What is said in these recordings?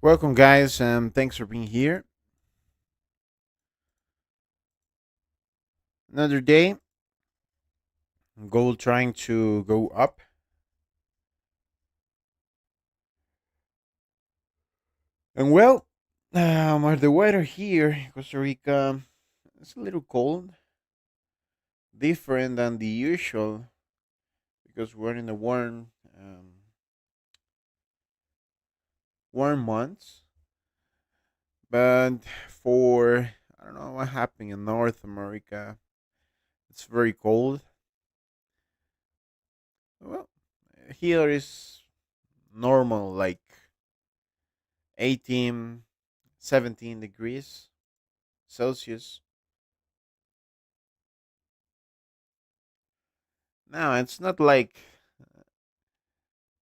Welcome, guys, and thanks for being here. Another day, gold trying to go up. And well, the weather here in Costa Rica is a little cold, different than the usual because we're in the warm months. But for I don't know what happened in North America, it's very cold. Well, here is normal, like 18, 17 degrees Celsius. No, it's not like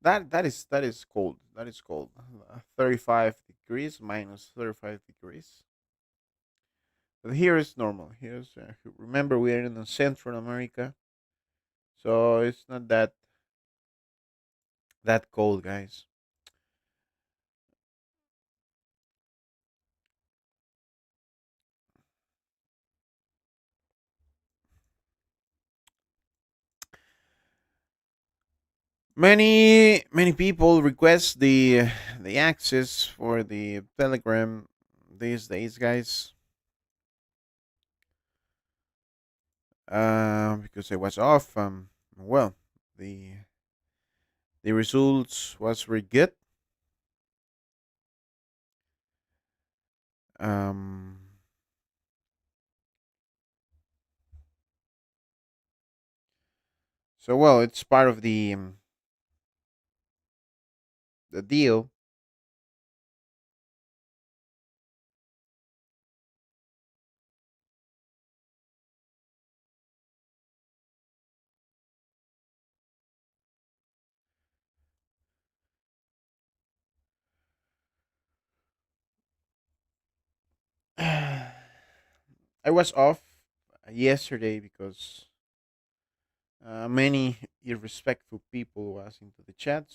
that. That is cold. That is cold. 35 degrees minus 35 degrees. But here is normal. Here's remember we are in the Central America, so it's not that cold, guys. Many people request the access for the Telegram these days, guys. Because I was off. Well, the the results was very good. Um, so well, it's part of the deal. I was off yesterday because many irrespectful people was into the chat.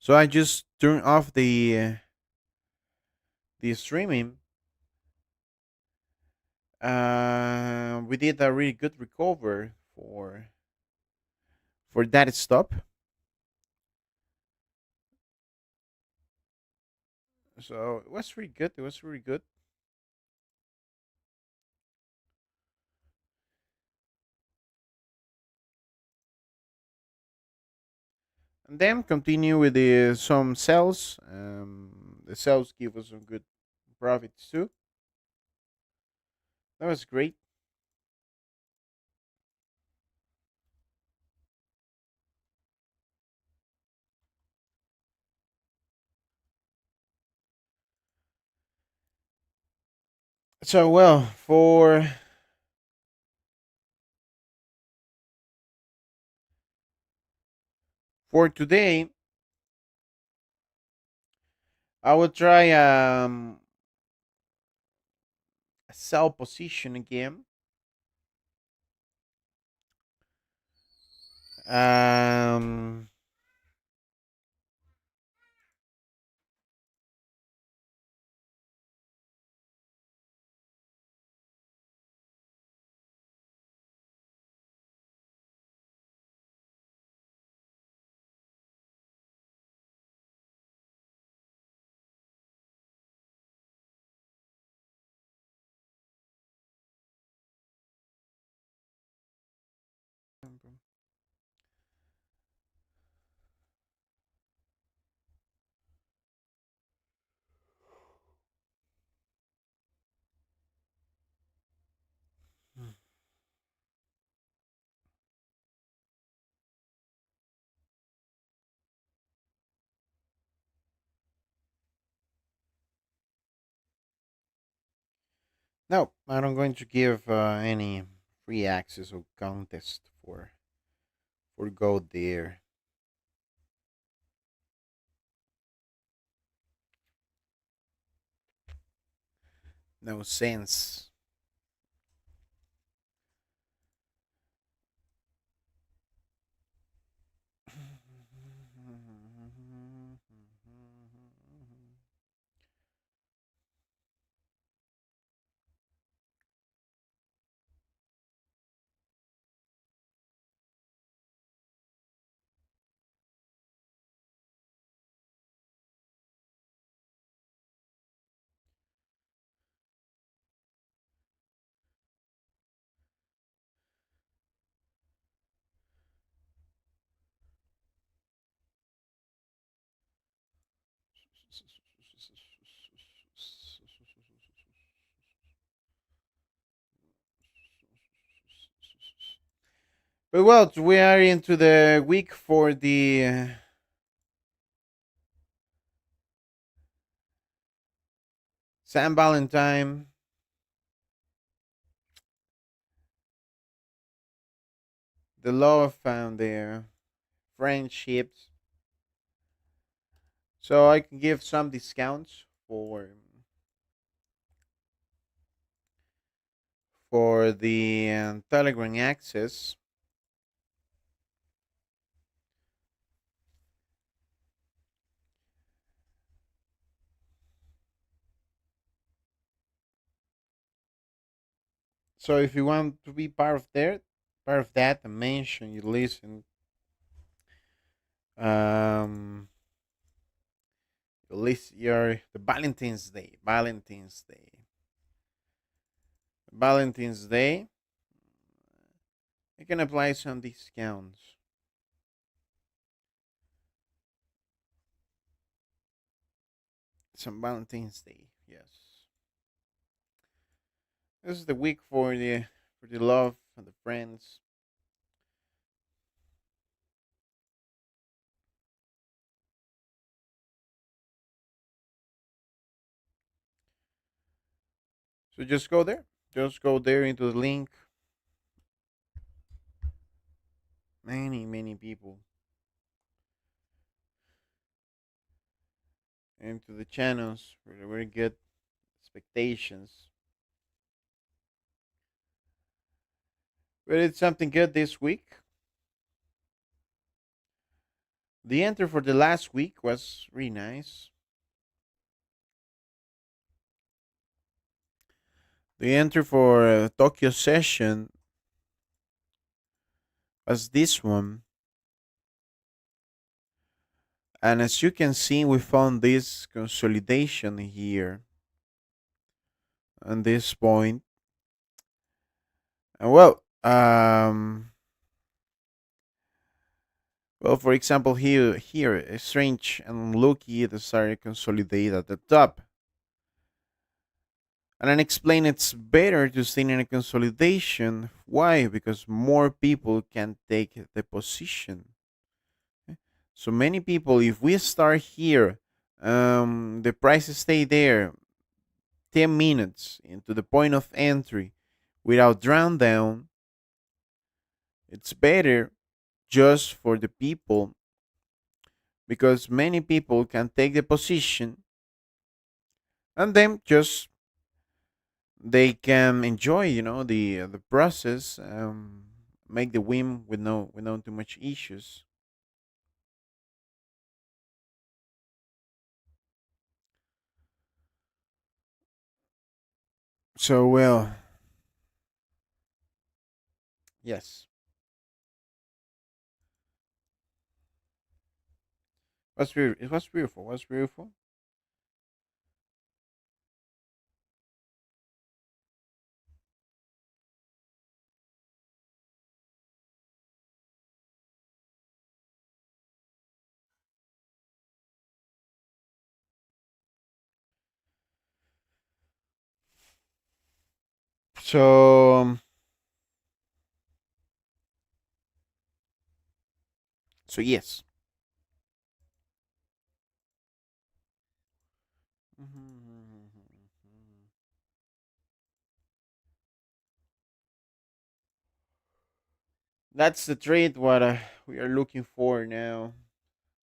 So I just turned off the streaming. We did a really good recover for that stop. So it was really good. It was really good. And then continue with the some sales. The sales give us some good profits too. That was great. So well, for today, I will try a sell position again. Um, no, I'm not going to give any free access or contest for go there. No sense. But well, we are into the week for the San Valentine, the love and the friendships. So I can give some discounts for the Telegram access. So if you want to be part of that, and mention you listen, um, you list your the Valentine's Day. You can apply some discounts. Some Valentine's Day, yes. This is the week for the love and the friends. So just go there. Just go there into the link. Many people into the channels with very good expectations. But it's something good this week. The entry for the last week was really nice. The entry for Tokyo session was this one. And as you can see, we found this consolidation here on this point. And well, for example, here, Strange and Loki decided to consolidate at the top. And then explain it's better to stay in a consolidation. Why? Because more people can take the position. So many people, if we start here, the prices stay there 10 minutes into the point of entry without drown down, it's better just for the people because many people can take the position and then just they can enjoy the process, make the win with no too much issues. So well, yes. It was beautiful. Was beautiful. So so yes. That's the trade what we are looking for now.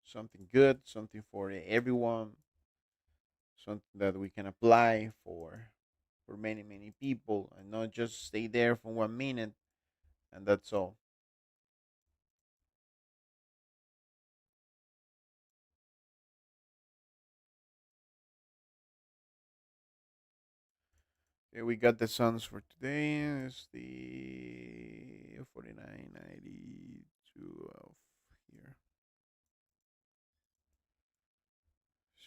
Something good, something for everyone, something that we can apply for many people and not just stay there for 1 minute and that's all. Okay, we got the sons for today. It's the 49.92 of here.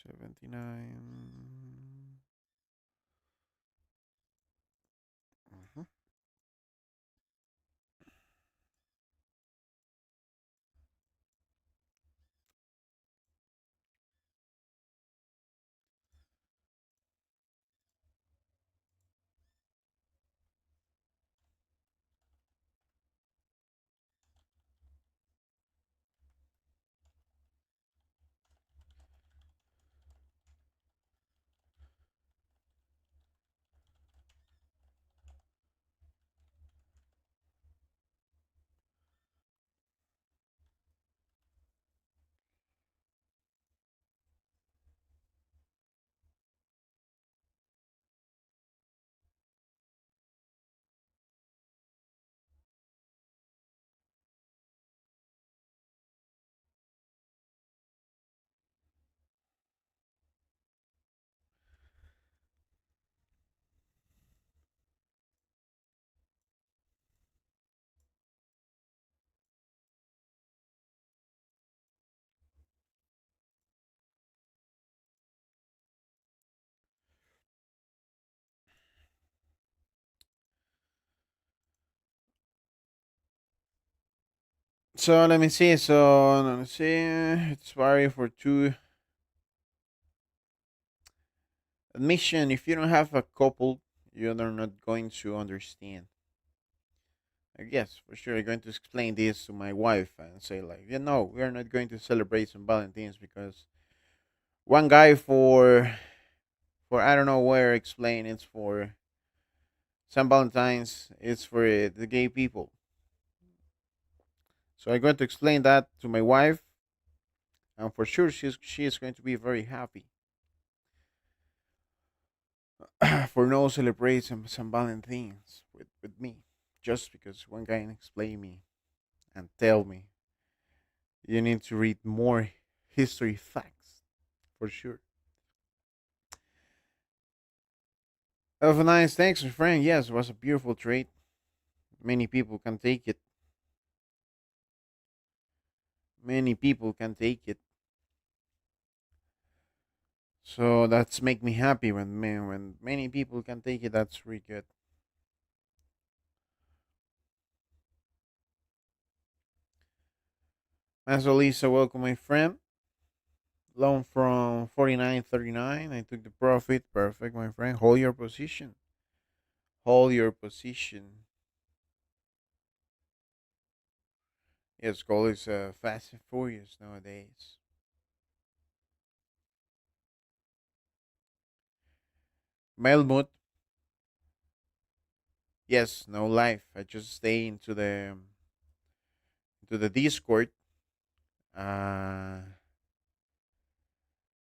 79. Mhm. So let me see. So let me see. It's vary for two admission. If you don't have a couple, you're not going to understand. Yes, for sure. I'm going to explain this to my wife and say like, yeah, no, we are not going to celebrate St. Valentine's because one guy for I don't know where explain it's for St. Valentine's. It's for the gay people. So I'm going to explain that to my wife, and for sure she is going to be very happy for no celebration St. Valentine's with me, just because one guy explain me and tell me you need to read more history facts for sure. Have a nice thanks, my friend. Yes, it was a beautiful trade. Many people can take it. Many people can take it. So that's make me happy when many people can take it. That's really good. As Lisa, welcome, my friend. Loan from 49.39. I took the profit. Perfect, my friend. Hold your position. Hold your position. Yes, gold is fast and furious nowadays. Melmut, yes, no life. I just stay into the Discord, uh,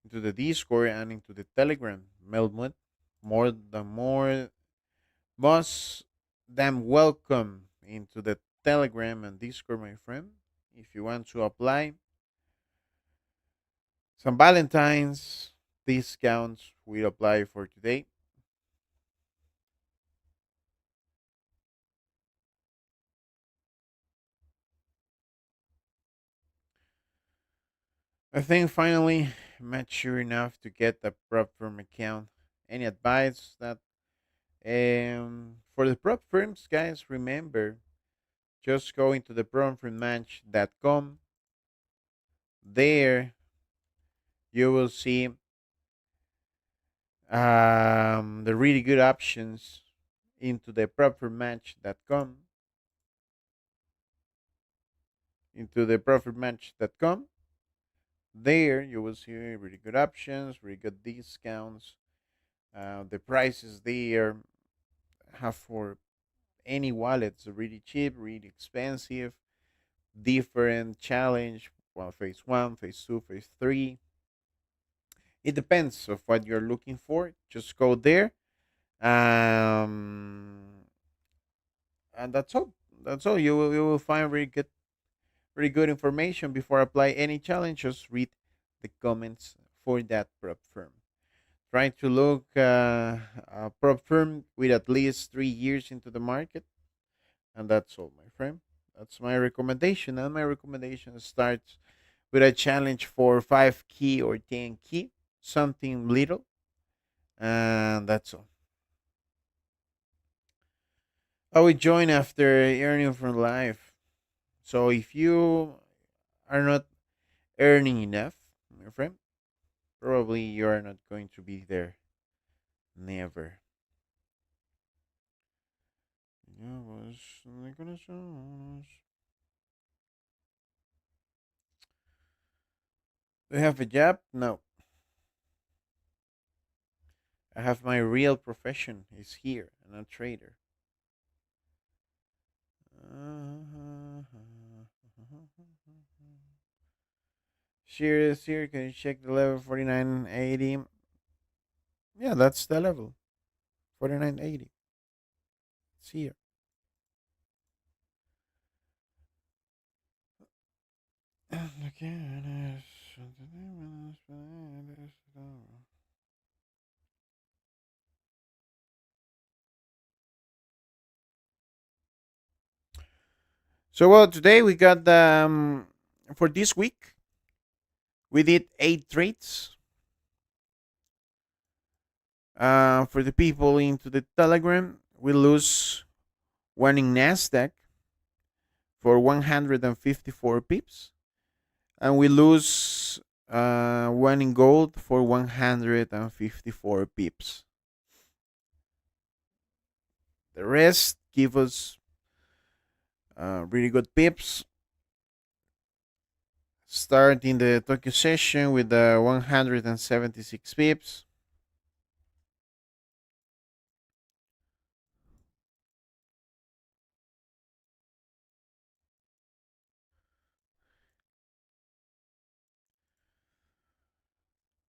into the Discord and into the Telegram. Melmut, more most than welcome into the Telegram and Discord, my friend. If you want to apply some Valentine's discounts, we apply for today. I think finally mature enough to get the prop firm account. Any advice that for the prop firms, guys? Remember, just go into the propfirmmatch.com. There you will see the really good options into the propfirmmatch.com. Into the propfirmmatch.com. There you will see really good options, really good discounts. The prices there have for any wallets really cheap, really expensive, different challenge. Well, phase one, phase two, phase three. It depends of what you're looking for. Just go there, um, and that's all. That's all. You will find really good information before apply any challenge. Just read the comments for that prop firm. Trying to look a prop firm with at least 3 years into the market, and that's all, my friend. That's my recommendation, and my recommendation starts with a challenge for 5 key or 10 key, something little, and that's all. I will join after earning from life. So if you are not earning enough, my friend, probably you are not going to be there. Never. Do you have a job? No. I have my real profession is here. I'm a trader. Serious here. Can you check the level 4980? Yeah, that's the level. 4980. It's here. So well, today we got for this week we did 8 trades. For the people into the Telegram, we lose one in Nasdaq for 154 pips, and we lose one in gold for 154 pips. The rest give us really good pips. Starting the Tokyo session with 176 pips.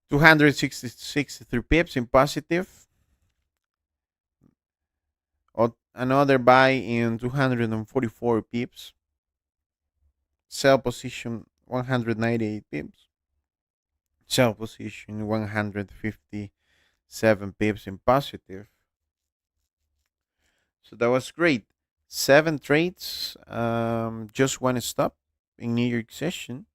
263 pips in positive. Another buy in 244 pips. Sell position 198 pips. Sell position 157 pips in positive. So that was great. 7 trades, just one stop in New York session.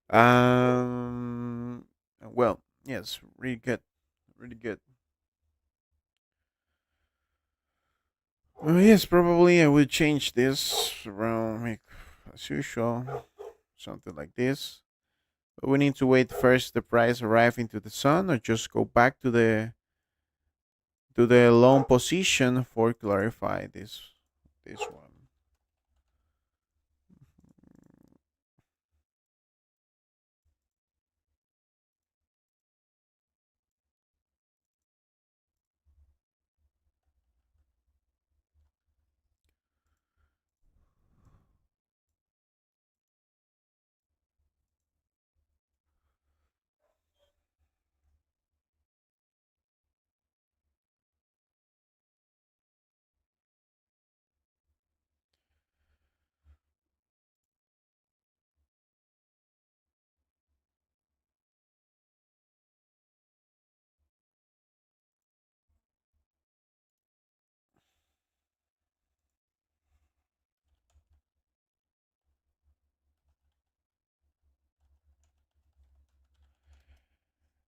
Um, well, yes, really good, really good. Yes, probably I will change this around like, as usual, something like this. But we need to wait first the price arriving to the sun, or just go back to the long position for clarify this one.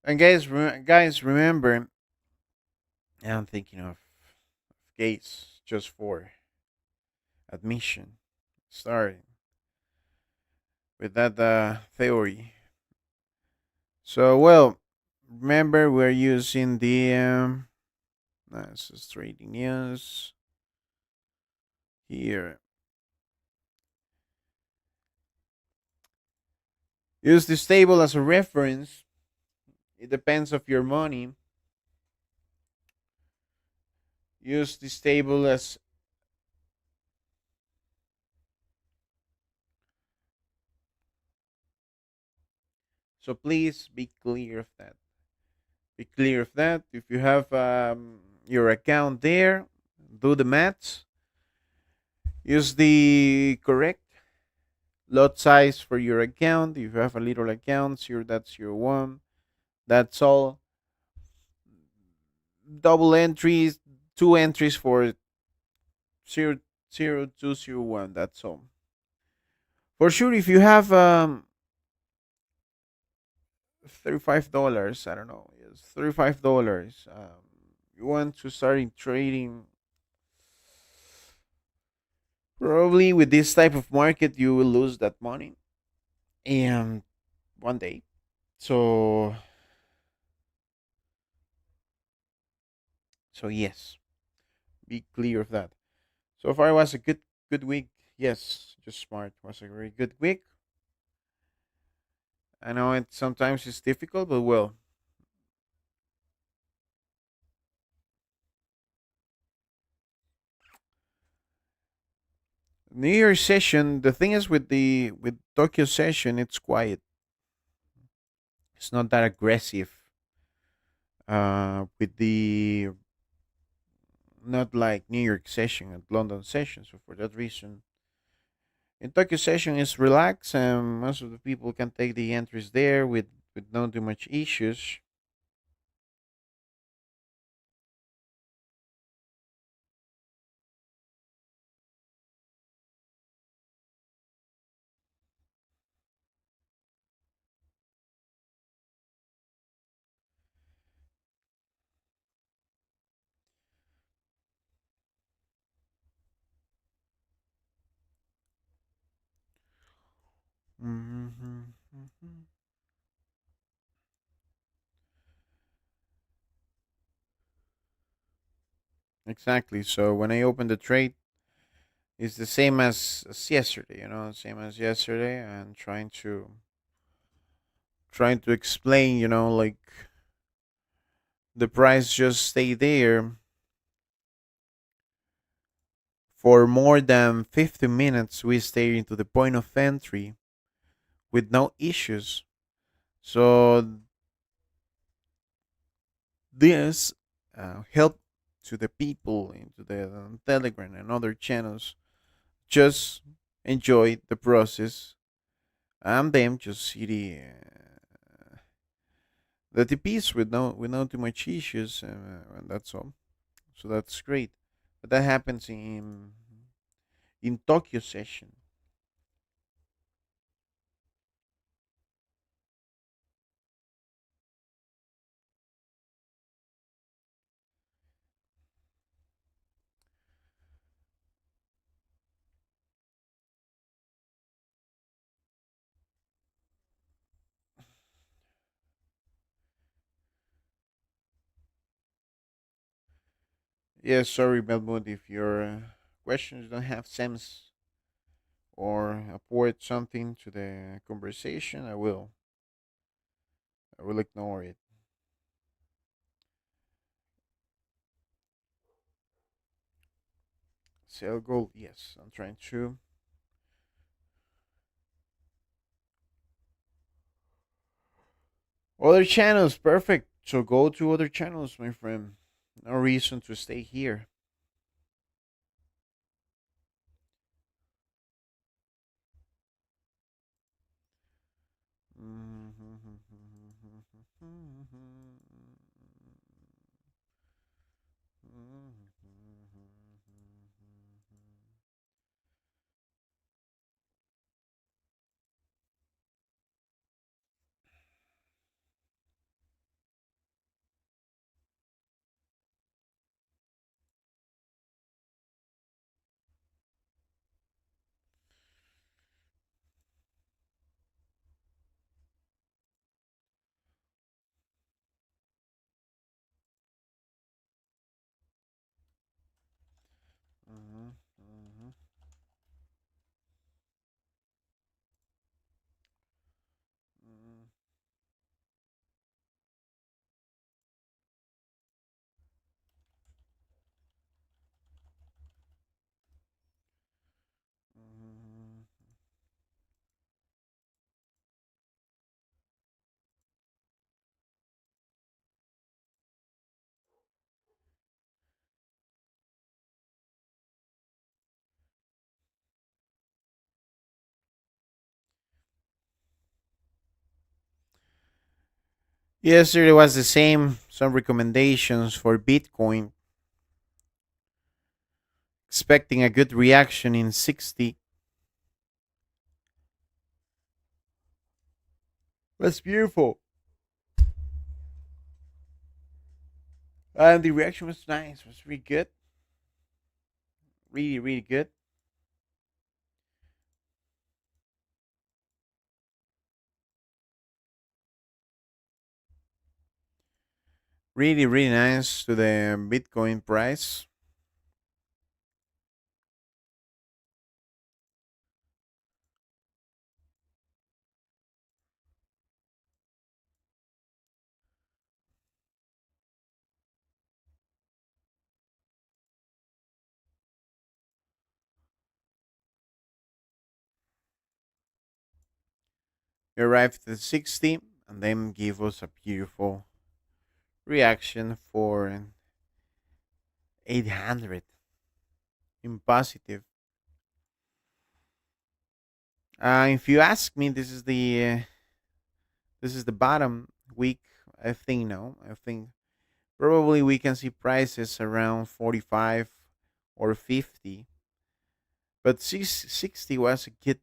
And guys, remember, I'm thinking of gates just for admission, starting with that theory. So, well, remember we're using the this is trading news here. Use this table as a reference. It depends of your money. Use this table as so. Please be clear of that. Be clear of that. If you have your account there, do the maths. Use the correct lot size for your account. If you have a little account, sure, that's your one. That's all. Double entries, two entries for 00201. That's all. For sure, if you have $35, I don't know, yes, $35. You want to start in trading. Probably with this type of market, you will lose that money and one day. So yes, be clear of that. So far, it was a good week. Yes, just smart was a very good week. I know it sometimes it's difficult, but well, New Year's session. The thing is with Tokyo session, it's quiet. It's not that aggressive. With the not like New York session and London session. So for that reason, in Tokyo session is relaxed, and most of the people can take the entries there with not too much issues. Mhm, mhm. Exactly. So when I open the trade, it's the same as yesterday. Same as yesterday, and trying to explain. Like the price just stay there for more than 50 minutes. We stay into the point of entry with no issues. So this help to the people into the Telegram and other channels just enjoy the process and then just see the TPs with no too much issues, and that's all. So that's great. But that happens in Tokyo session. Yes, sorry, Belmont, if your questions don't have sense or apport something to the conversation, I will ignore it. Sell gold, yes, I'm trying to. Other channels, perfect. So go to other channels, my friend. No reason to stay here. Yesterday was the same. Some recommendations for Bitcoin, expecting a good reaction in 60. That's beautiful. And the reaction was nice. Was really good. Really, really good. Really, really nice to the Bitcoin price. We arrived at 60 and then give us a beautiful reaction for 800 in positive. If you ask me, this is the bottom week. I think no. I think probably we can see prices around 45 or 50, but 60 was a good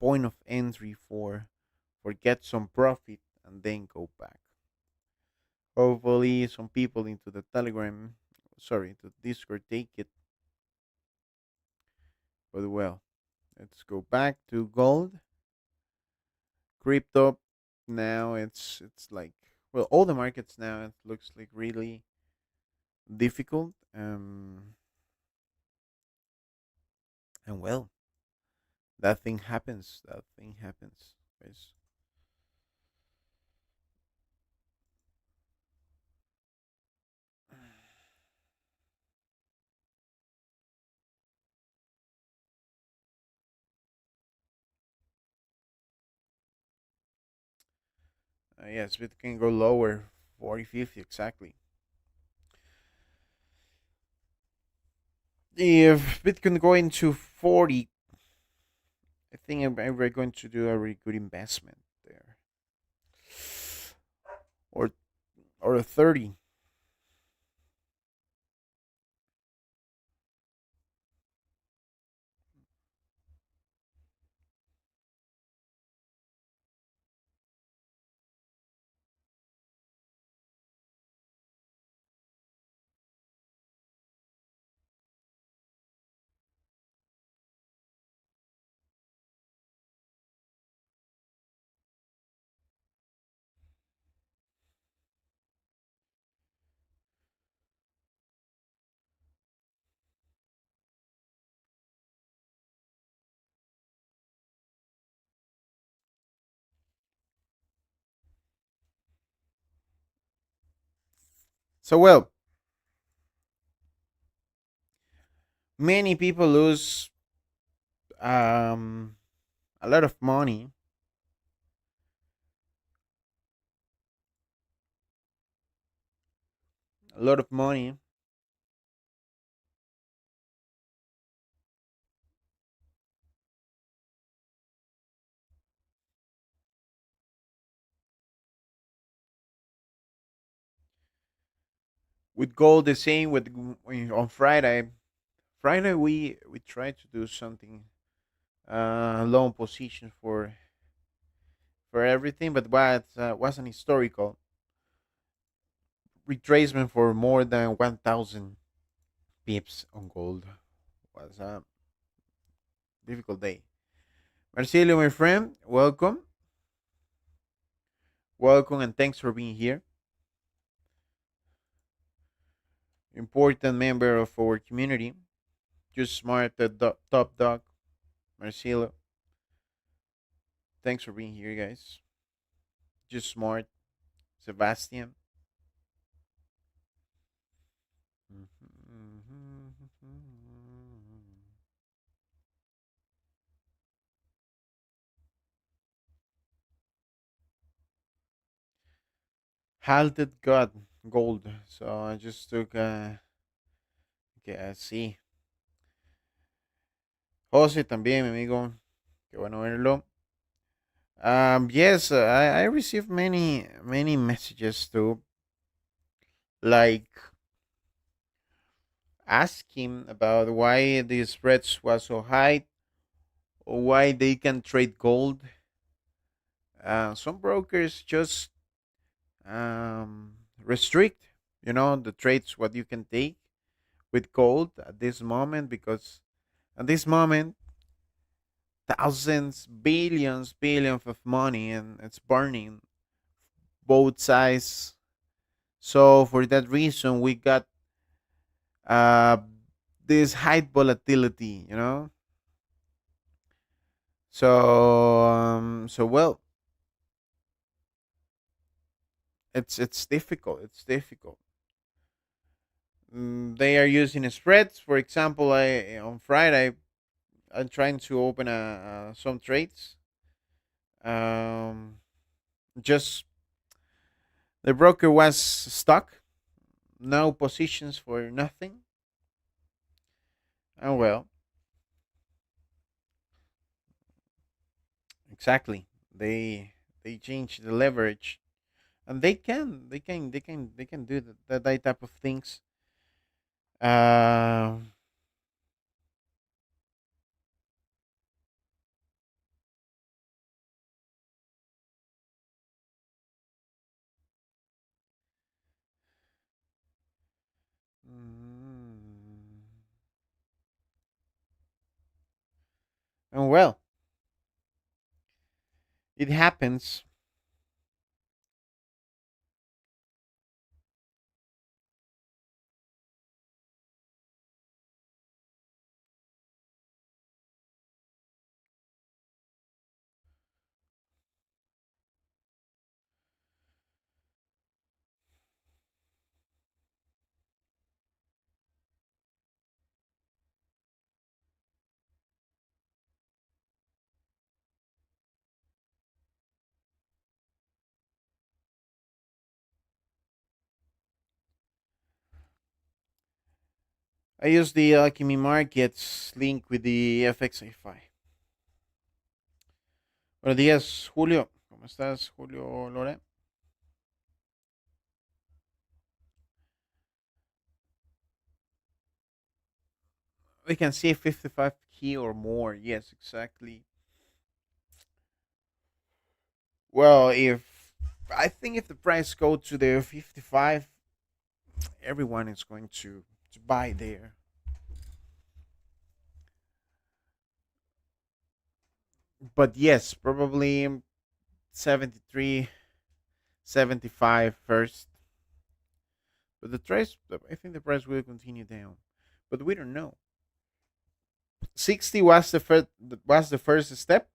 point of entry for get some profit and then go back. Hopefully, some people into the Telegram, sorry, to Discord take it. But well, let's go back to gold. crypto now it's like, well, all the markets now, it looks like really difficult. And well, that thing happens, guys. Yes, it can go lower, 40, 50 exactly. If Bitcoin go into 40, I think we're going to do a really good investment there, or or a 30. So well, many people lose um a lot of money, a lot of money with gold. The same with on Friday. Friday we tried to do something, long position for everything, but what was an historical retracement for more than 1,000 pips on gold. Was a difficult day. Marcelo, my friend, welcome, and thanks for being here. Important member of our community. Just smart, the top dog, Marcelo. Thanks for being here, guys. Just smart, Sebastian. Halted God gold. So I just took okay, sí. José también, mi amigo. Qué bueno verlo. Yes, I received many messages too, like asking about why the spreads was so high, or why they can trade gold. Some brokers just restrict, the trades what you can take with gold at this moment, because at this moment thousands, billions of money, and it's burning both sides. So for that reason, we got uh, this high volatility. So well, it's difficult. It's difficult. They are using spreads. For example, I on Friday I'm trying to open some trades. Um, just the broker was stuck, no positions for nothing. Oh well, exactly. They change the leverage, and they can do that type of things. Uh, mm, and well, It happens. I use the Alchemy Markets link with the FXAFI. Buenos días, Julio. ¿Cómo estás, Julio Lore? We can see 55 key or more. Yes, exactly. Well, if I think if the price go to the 55, everyone is going to buy there. But yes, probably 73, 75 first. But the price, I think the price will continue down. But we don't know. 60 was the first step.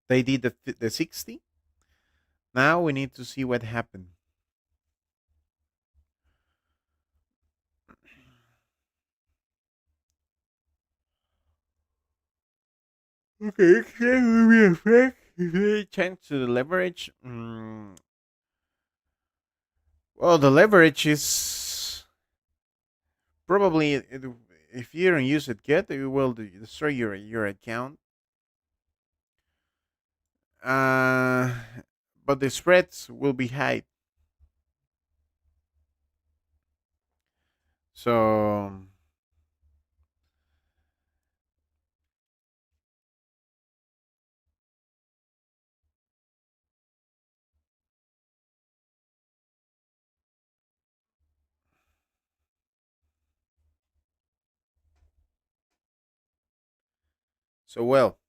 They did the 60. Now we need to see what happened. Okay, okay, will be effect. If they change to the leverage, well, the leverage is probably if you don't use it yet, it will destroy your account. Uh, but the spreads will be high. So well,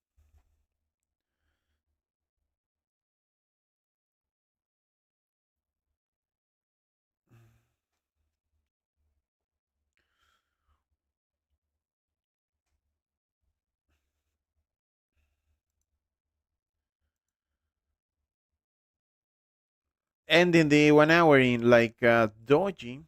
and in the 1 hour in like doji.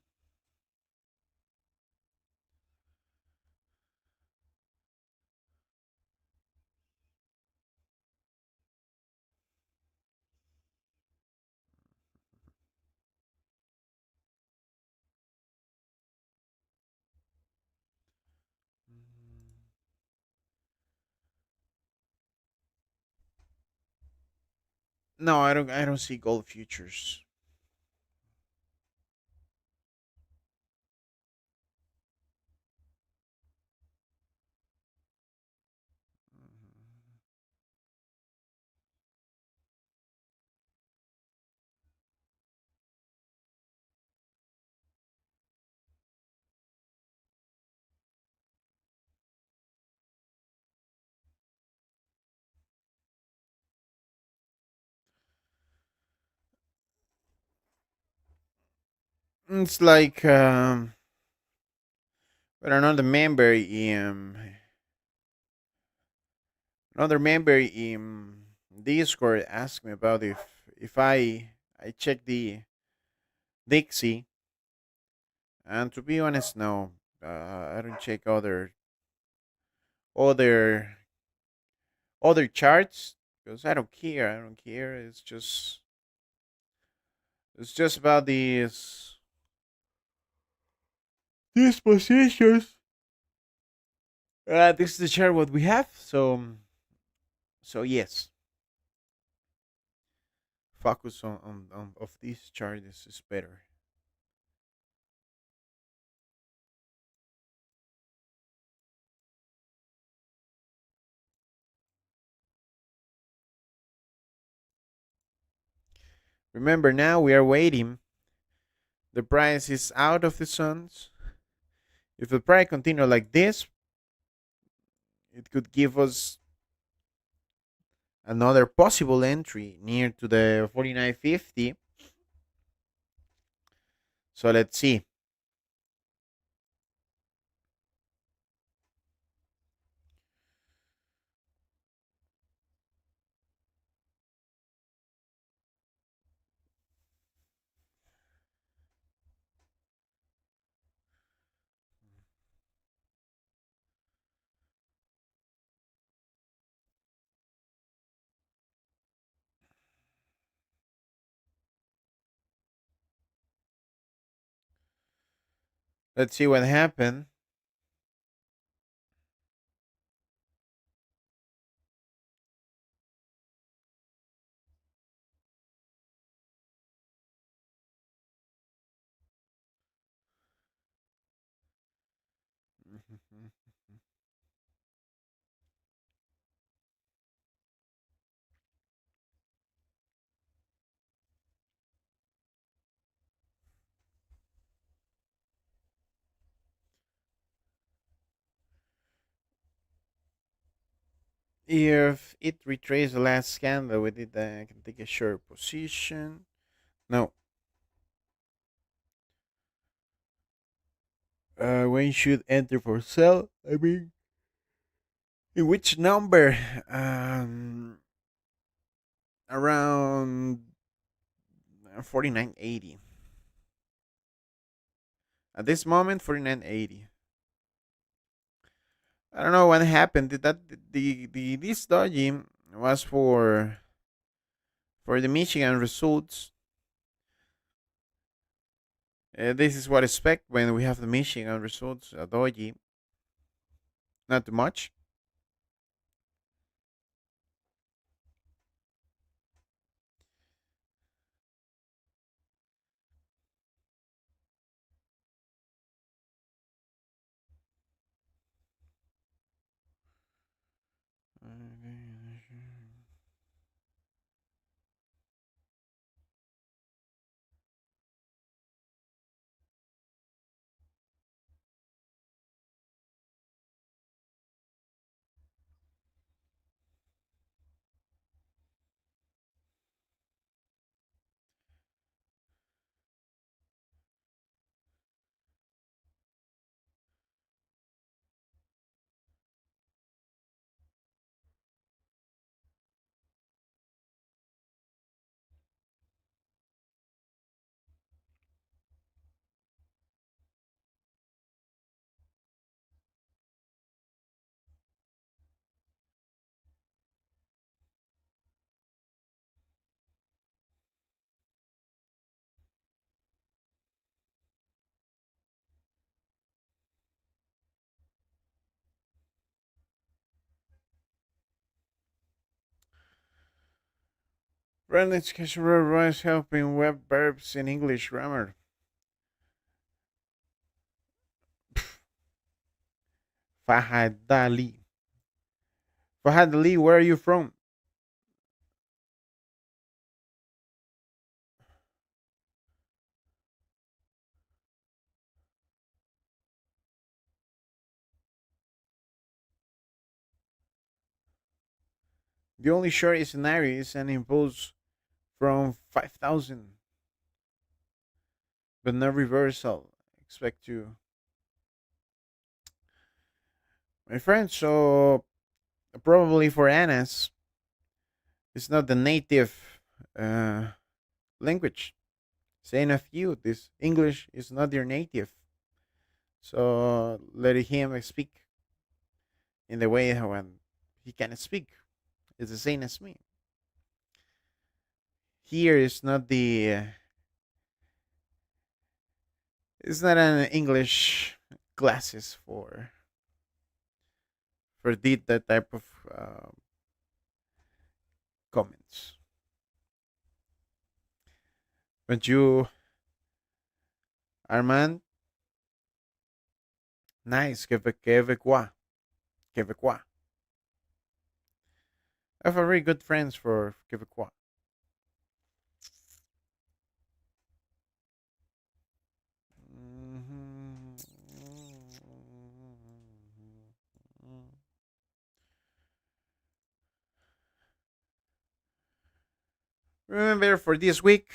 No, I don't see gold futures. It's like but another member in Discord asked me about if I check the Dixie, and to be honest, no, I don't check other other charts because I don't care. I don't care. It's just about these positions. This is the chart what we have. So yes, focus on of this chart is better. Remember, now we are waiting. The price is out of the zones. If the price continue like this, it could give us another possible entry near to the 49.50. So let's see. Let's see what happened. If it retraces the last candle with it, I can take a short position. No. When should enter for sell? I mean, in which number? Around 49.80. At this moment, 49.80. I don't know what happened. Did that the this doji was for the Michigan results. This is what I expect when we have the Michigan results. A doji, not too much. Brand education provides helping web verbs in English grammar. Fahad Ali. Fahad Ali, where are you from? The only short scenario is an impulse from 5,000, but no reversal. Expect to, my friend. So probably for Anna's, it's not the native uh, language. Saying of you, this English is not your native. So let him speak in the way how he can speak. It's the same as me. Here is not it's not an English classes for that type of comments. But you, Armand, nice, Quebecois, Quebecois. I have a very good friends for Quebecois. Mhm. Remember, for this week,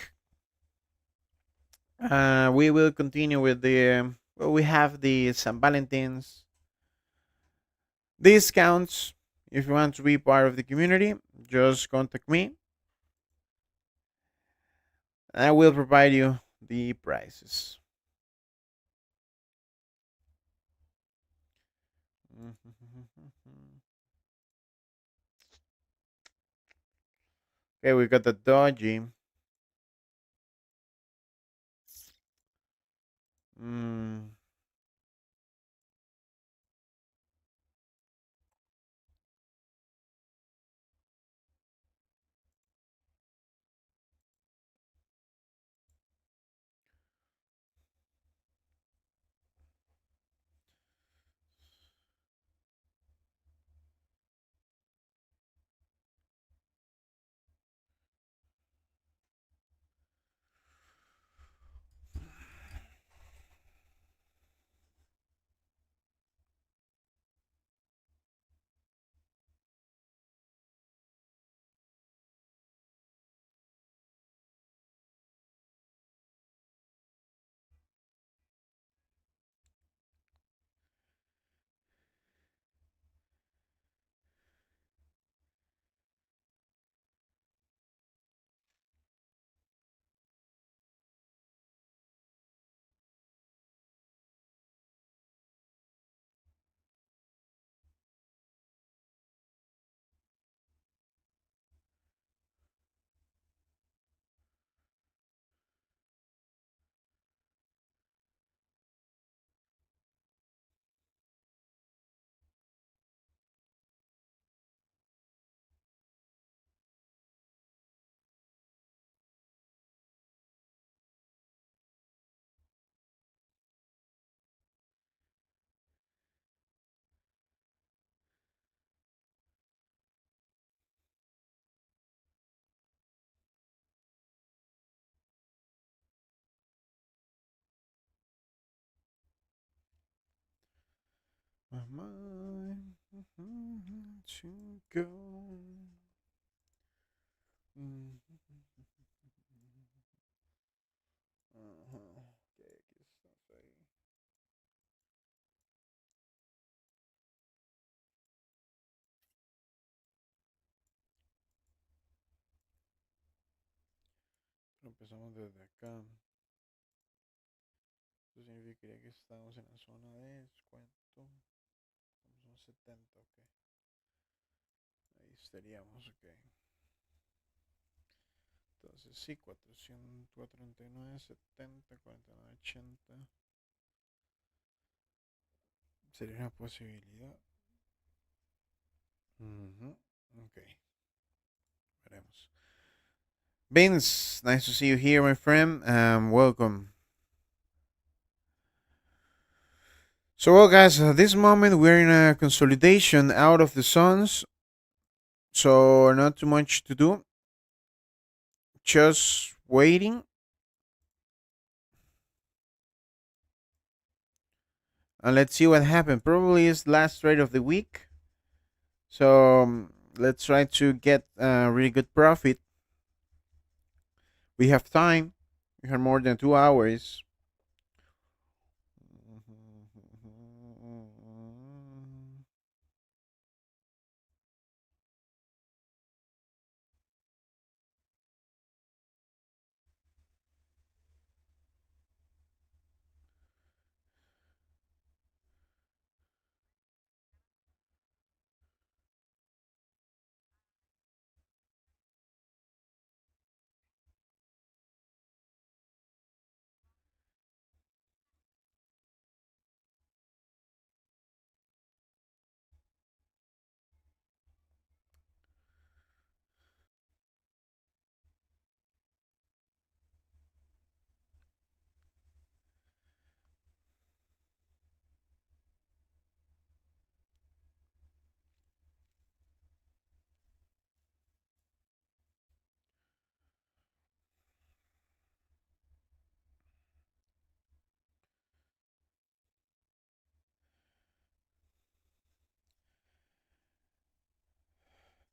we will continue with the. Well, we have the San Valentine's discounts. If you want to be part of the community, just contact me. I will provide you the prices. Okay, we got the Dodgy. Mm, my mind to go. Mm. Ajá. Ok, aquí estás ahí. Empezamos desde acá. Eso significaría que estamos en la zona de descuento. Son 70, ok. Ahí estaríamos, ok. Entonces sí, 449, 70, 49, 80. Sería una posibilidad. Ujú. Ok, veremos. Vince, nice to see you here, my friend. Welcome. So, well, guys, at this moment we're in a consolidation out of the zones, so not too much to do. Just waiting, and let's see what happens. Probably is last trade of the week, so let's try to get a really good profit. We have time. We have more than 2 hours.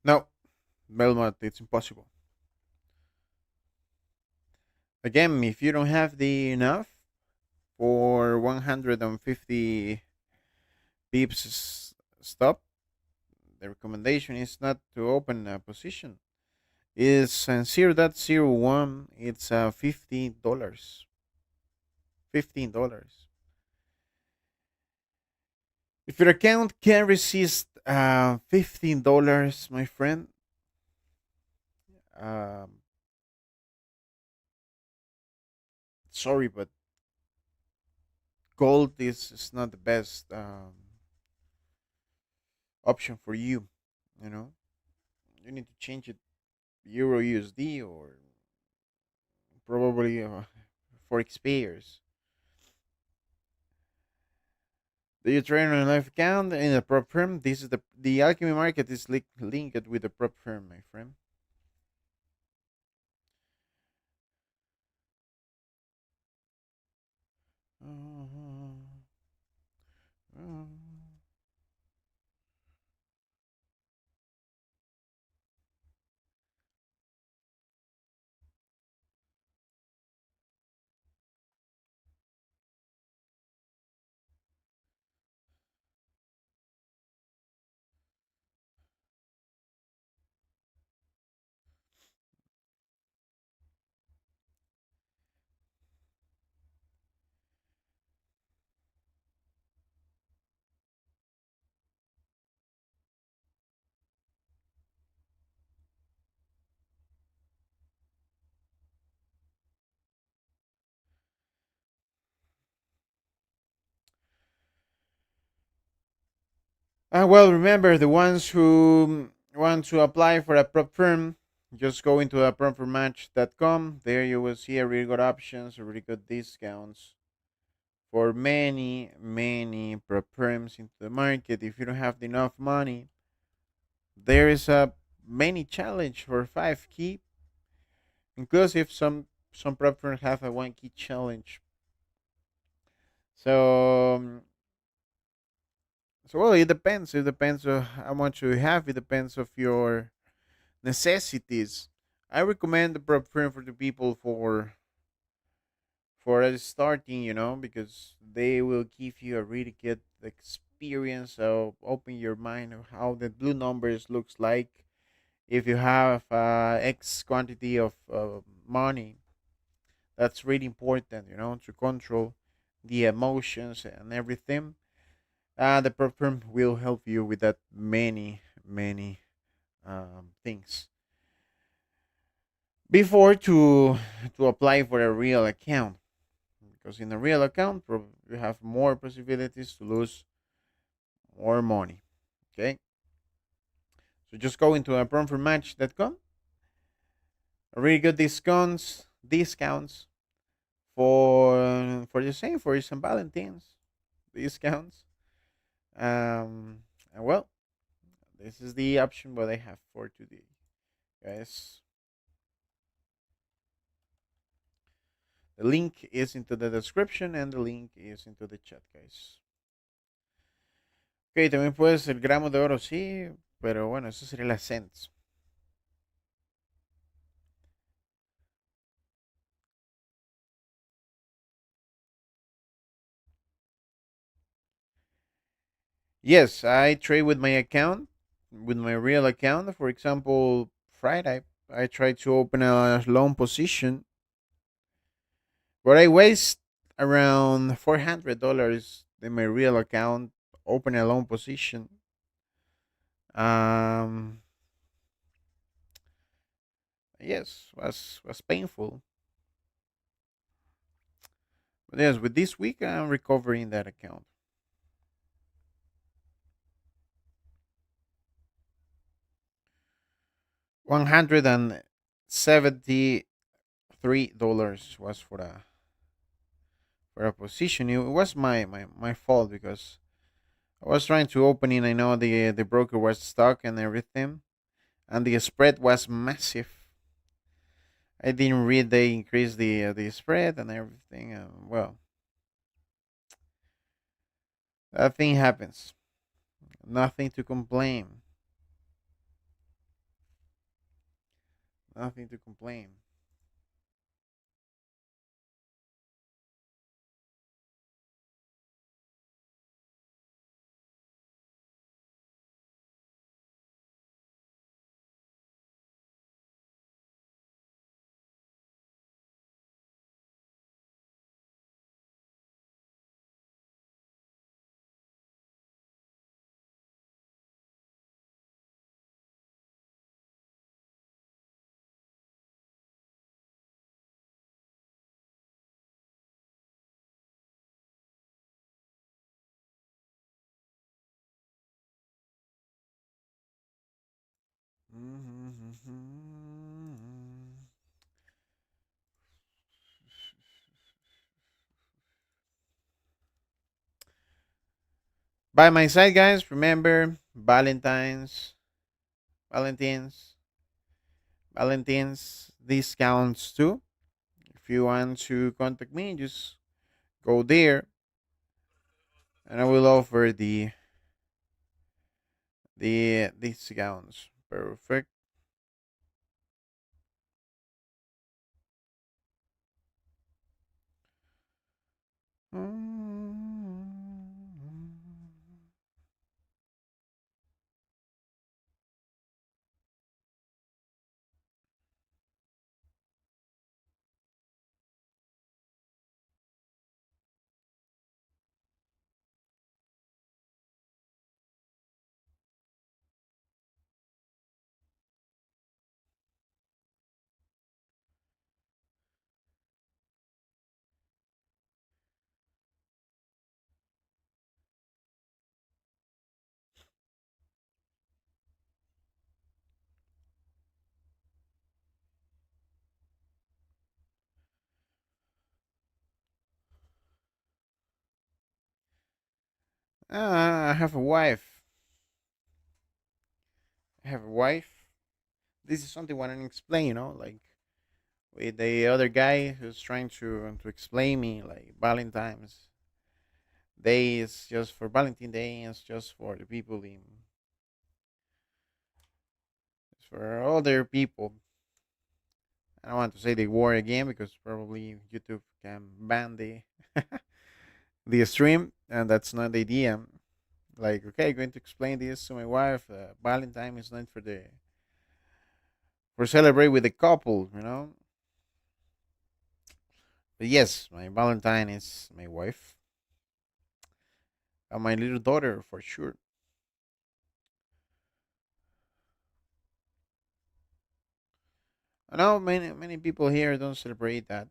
No, Belmont, it's impossible. Again, if you don't have the enough for 150 pips stop, the recommendation is not to open a position. Is 0.01. It's $15. $15. If your account can resist $15, my friend, um, sorry, but gold is not the best option for you. You know, you need to change it Euro USD or probably for expires. Do you trade on a live account in a prop firm? This is the alchemy market is linked with the prop firm, my friend. Well, remember the ones who want to apply for a prop firm, just go into a promformatch.com. There you will see a really good options, a really good discounts for many, many prop firms into the market. If you don't have enough money, there is a many challenge for 5 key, inclusive some prop firms have a 1 key challenge. So well, it depends. It depends on how much you have. It depends of your necessities. I recommend the prop firm for the people for starting, because they will give you a really good experience of open your mind of how the blue numbers looks like if you have X quantity of money. That's really important, to control the emotions and everything. The prop firm will help you with that many, many things before to apply for a real account, because in a real account you have more possibilities to lose more money. Okay, so just go into a promformatch.com. Really good discounts for the same for St. Valentine's discounts. And well, this is the option what I have for today, guys. The link is into the description and the link is into the chat, guys. Ok, también puede ser gramos de oro, sí, pero bueno, eso sería la cents. Yes, I trade with my account, with my real account. For example, Friday, I tried to open a long position, but I waste around $400 in my real account, open a long position. Um, yes, was painful. But yes, with this week, I'm recovering that account. 173 dollars was for a position. It was my fault because I was trying to open it. I know the broker was stuck and everything, and the spread was massive. I didn't read they increased the spread and everything. Well, that thing happens. Nothing to complain. Nothing to complain. By my side, guys, remember Valentine's, Valentine's discounts too. If you want to contact me, just go there, and I will offer the discounts. Perfect. I have a wife. I have a wife. This is something I want to explain. Like with the other guy who's trying to explain me, like Valentine's Day is just for Valentine Day. It's just for the people it's for other people. I don't want to say the word again because probably YouTube can ban the stream, and that's not the idea. Like, okay, going to explain this to my wife. Valentine is not for celebrate with the couple. But yes, my Valentine is my wife and my little daughter for sure. I know many people here don't celebrate that.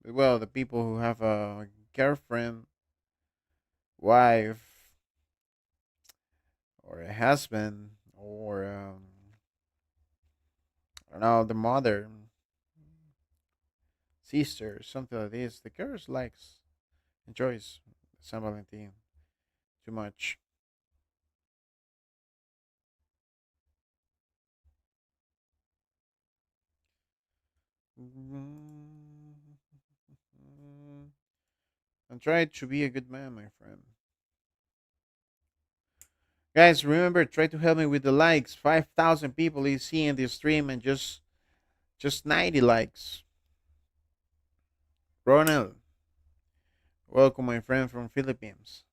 Well, the people who have a girlfriend, wife, or a husband, or I don't know, the mother, sister, something like this. The girls likes enjoys San Valentin too much. And try to be a good man, my friend. Guys, remember, try to help me with the likes. 5,000 people is seeing this stream and just 90 likes. Ronald, welcome, my friend from Philippines.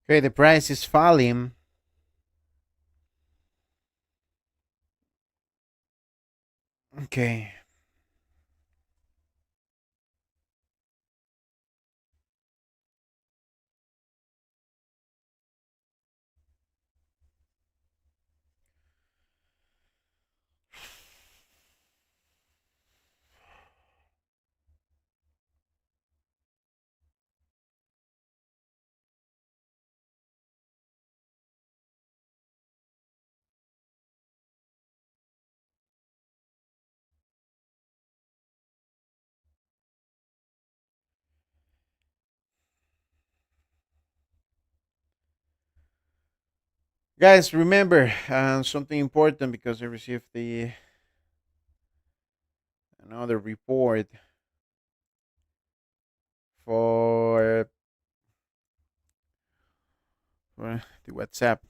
Okay, the price is falling. Okay. Guys, remember something important because I received the another report for the WhatsApp.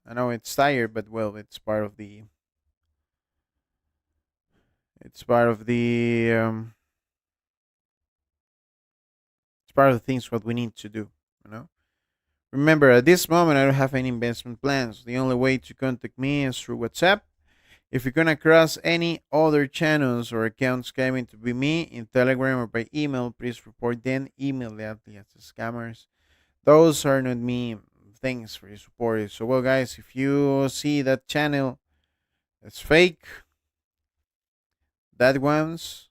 I know it's tired, but well, it's part of it's part of the things what we need to do. You know. Remember, at this moment, I don't have any investment plans. The only way to contact me is through WhatsApp. If you're gonna cross any other channels or accounts claiming to be me in Telegram or by email, please report them immediately as the scammers. Those are not me. Thanks for your support. So, well, guys, if you see that channel that's fake, that one's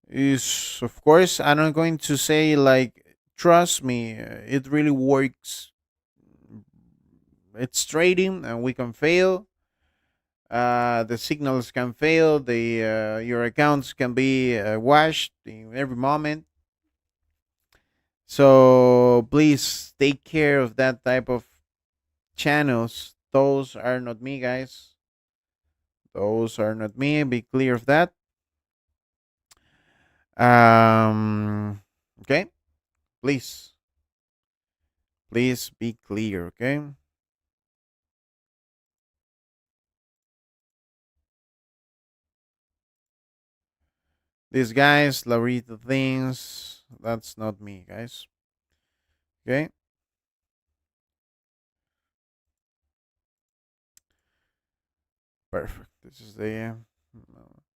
is, of course, I'm not going to say like, trust me, it really works. It's trading and we can fail. The signals can fail. The Your accounts can be washed in every moment. So please take care of that type of channels. Those are not me, guys. Those are not me. Be clear of that. Okay. Please, please be clear. Okay. These guys, Larita things. That's not me, guys. Okay. Perfect. This is the.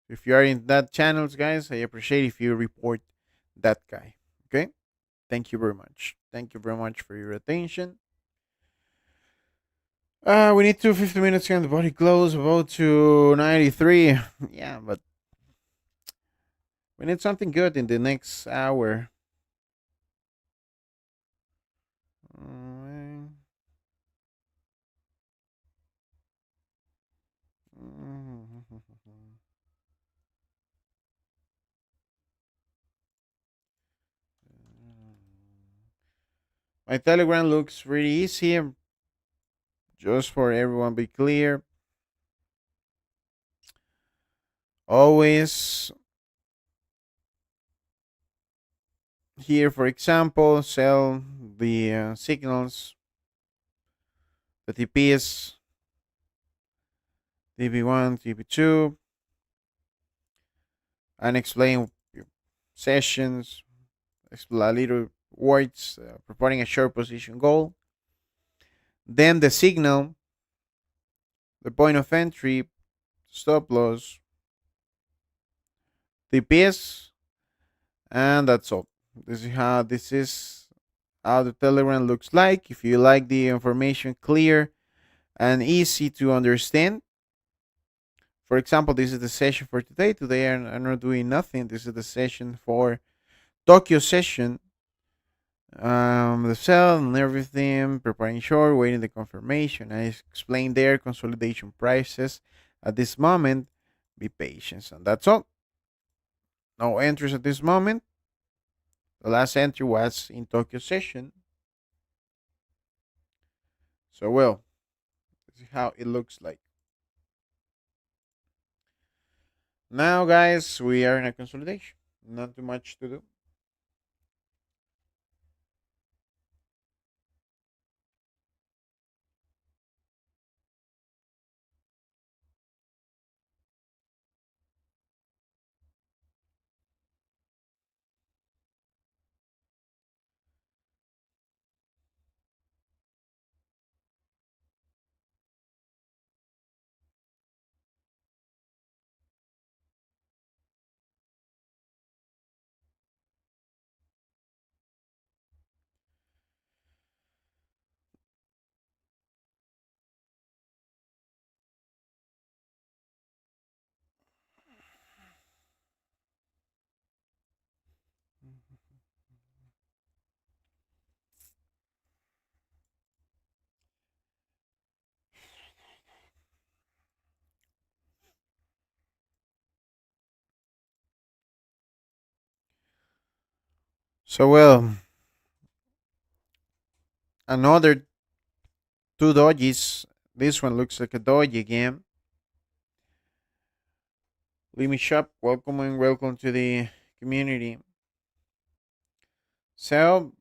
If you are in that channels, guys, I appreciate if you report that guy. Okay. Thank you very much. Thank you very much for your attention. We need 250 minutes here on the body close, about to 93. Yeah, but we need something good in the next hour. Mm, My Telegram looks really easy. Just for everyone be clear. Always here, for example, sell the signals, the TPs, TP1, TP2, and explain your sessions, explain a little words, reporting a short position goal. Then the signal, the point of entry, stop loss, TPS, and that's all. This is how the Telegram looks like. If you like the information clear and easy to understand, for example, this is the session for today. Today I'm not doing nothing. This is the session for Tokyo session. The sell and everything, preparing short, waiting the confirmation. I explained there consolidation prices at this moment. Be patient, and that's all. No entries at this moment. The last entry was in Tokyo session. So well, this is how it looks like. Now, guys, we are in a consolidation. Not too much to do. So well, another two dojis. This one looks like a doji again. Limit shop, welcome and welcome to the community. So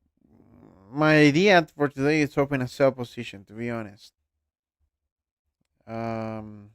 my idea for today is open a sell position. To be honest, um,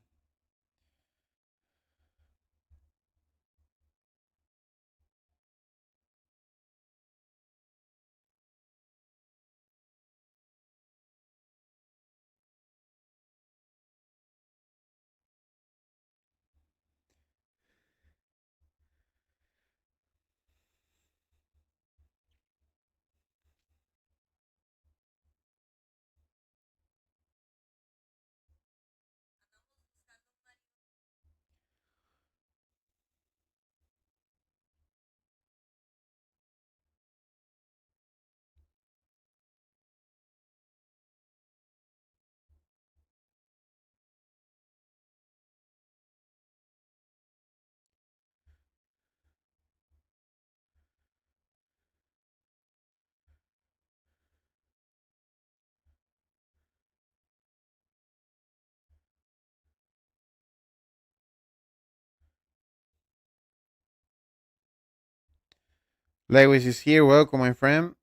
Lewis is here. Welcome, my friend.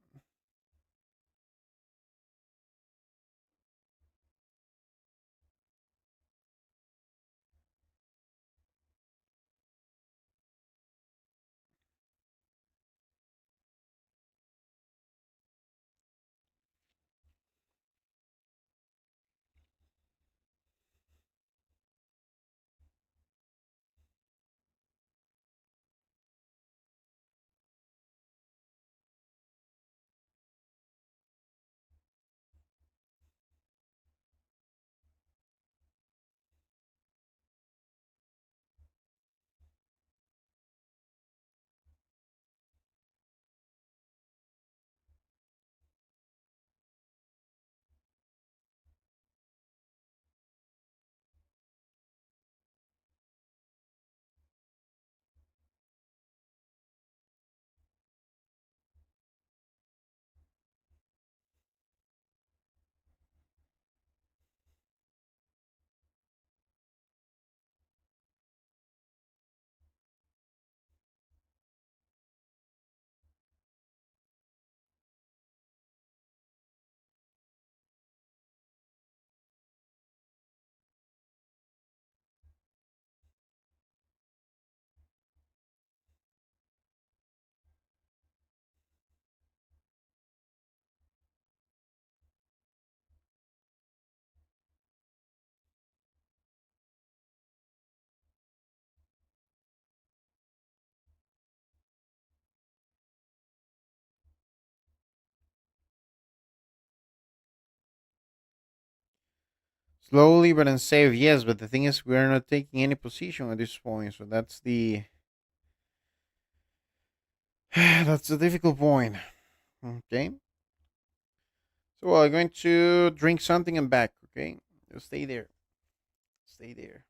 Slowly but unsafe, yes. But the thing is, we are not taking any position at this point, so that's the that's the difficult point. Okay. So well, I'm going to drink something and back. Okay, just stay there. Stay there.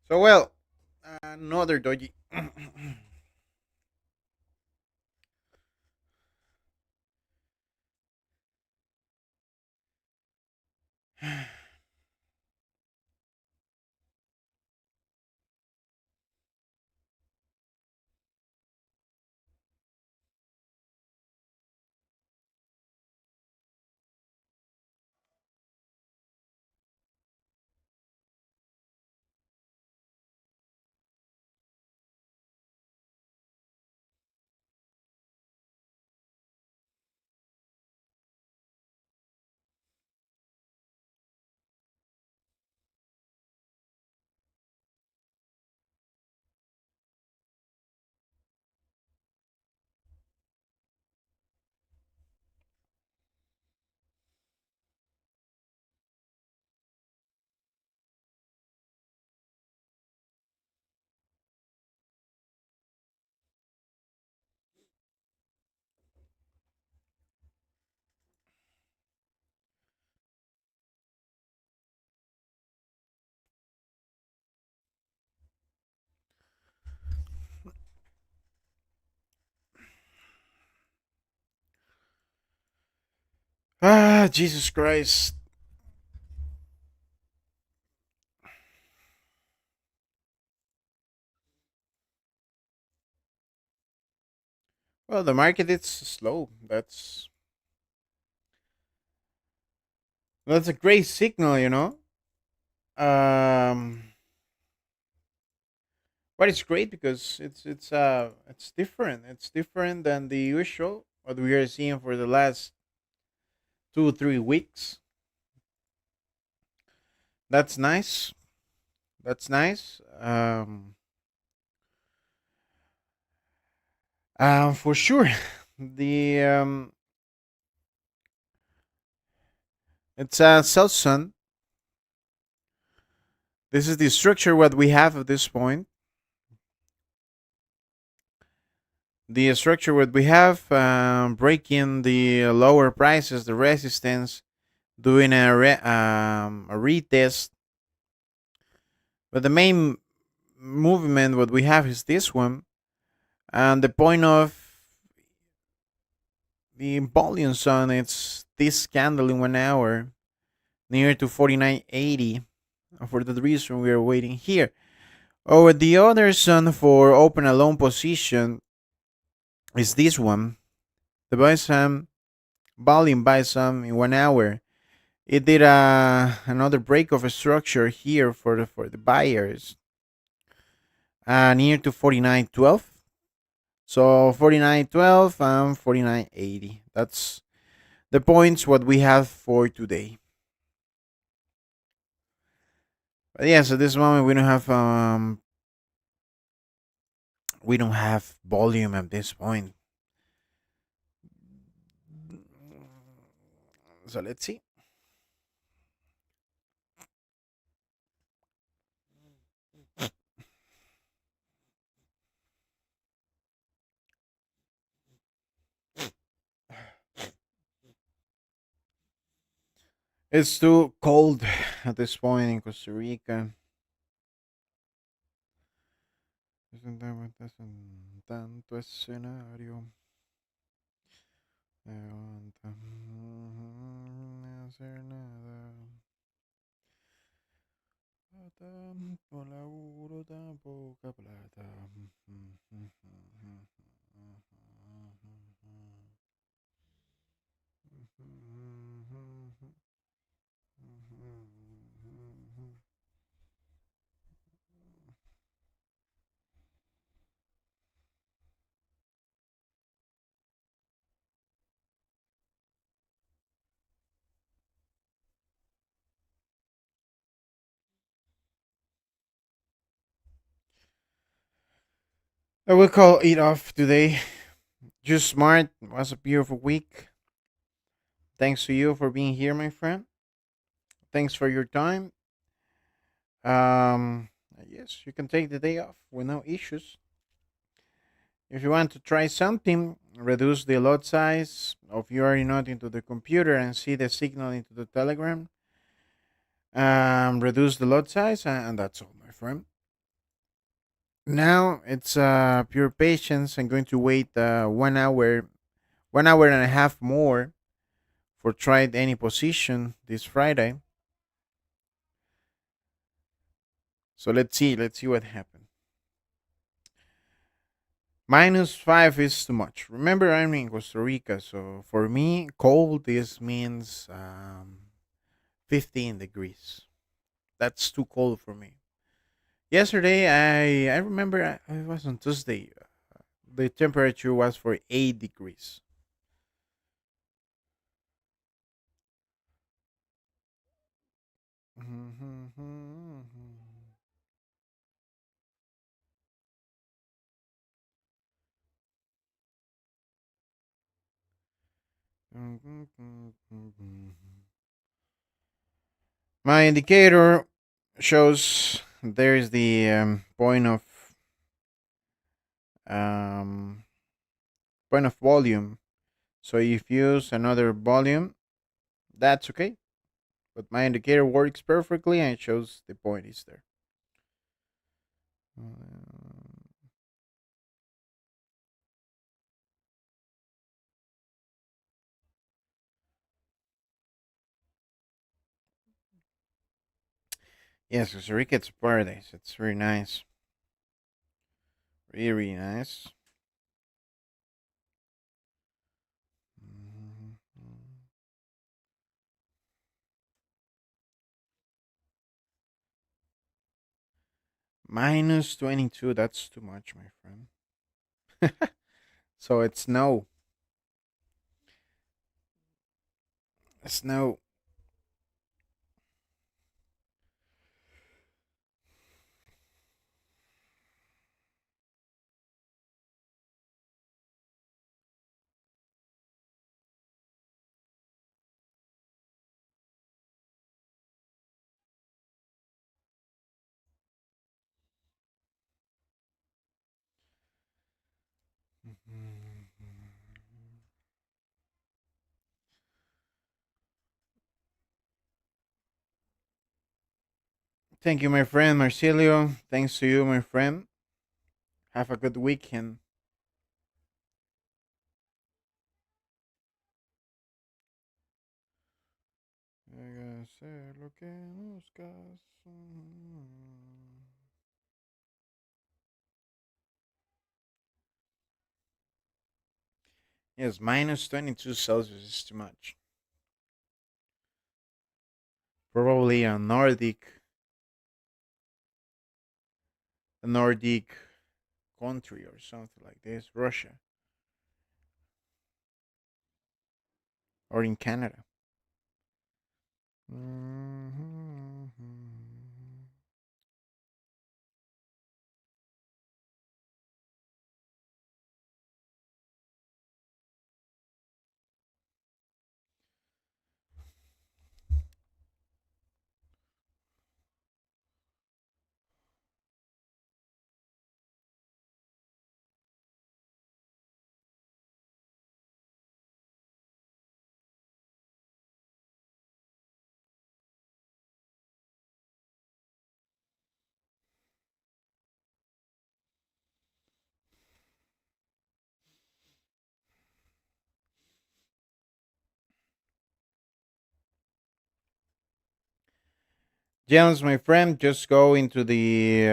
So well, another dodgy. Jesus Christ. Well, the market is slow. That's a great signal, you know. Um, but it's great because it's different. It's different than the usual what we are seeing for the last 2 3 weeks. That's nice. That's nice. For sure. The it's a cell sun. This is the structure what we have at this point. The structure what we have, breaking the lower prices, the resistance, doing a retest. But the main movement what we have is this one, and the point of the volume sun it's this candle in 1 hour near to 49.80. For that reason, we are waiting here. Over the other sun for open a long position is this one. The buy some volume buy some in 1 hour. It did another break of a structure here for the buyers, near to 49.12. So 49.12 and 49.80. That's the points what we have for today. But yes, at this moment we don't have volume at this point. So let's see. It's too cold at this point in Costa Rica. Tanto escenario. Levanta, hacer nada. Tanto laburo, tan poca plata. I will call it off today. Just smart. It was a beautiful week. Thanks to you for being here, my friend. Thanks for your time. Um, yes, you can take the day off with no issues. If you want to try something, reduce the lot size of your not into the computer and see the signal into the Telegram. Reduce the lot size, and that's all, my friend. Now it's pure patience. I'm going to wait 1 hour, 1 hour and a half more for tried any position this Friday. So let's see what happens. -5 is too much. Remember, I'm in Costa Rica, so for me, cold this means 15 degrees. That's too cold for me. Yesterday, I remember it was on Tuesday. The temperature was for 8 degrees. My indicator shows there is the um, point of volume. So if you use another volume, that's okay. But my indicator works perfectly and it shows the point is there. Yes, Costa Rica, it's a paradise. It's very nice. Really nice. -22, that's too much, my friend. So it's snow. Snow. Thank you, my friend Marcelio. Thanks to you, my friend. Have a good weekend. Hacer lo que buscas. Yes, -22 Celsius is too much. Probably a Nordic country or something like this, Russia or in Canada. James, my friend, just go into the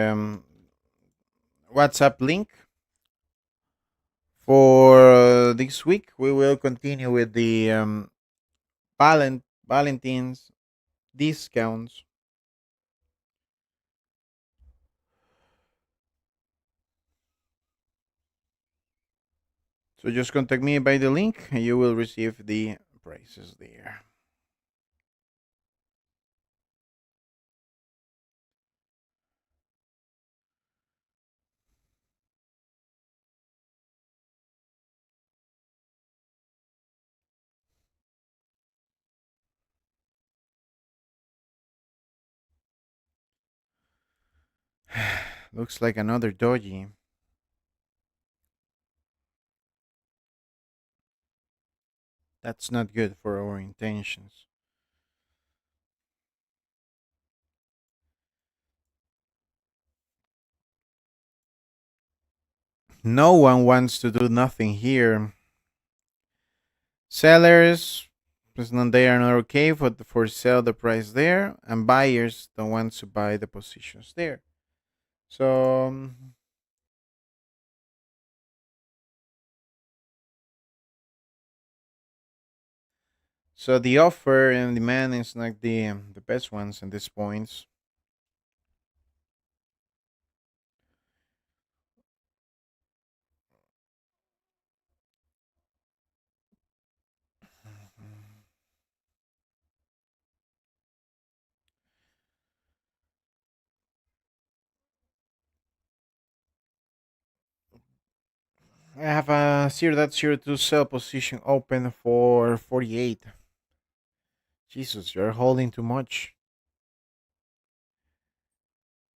WhatsApp link for this week. We will continue with the Valentine's discounts. So just contact me by the link and you will receive the prices there. Looks like another doji. That's not good for our intentions. No one wants to do nothing here. Sellers, pues no, they are not okay for sell the price there, and buyers don't want to buy the positions there. So so the offer and demand is not the best ones at this points. I have a 0.02 sell position open for 48. Jesus, you're holding too much.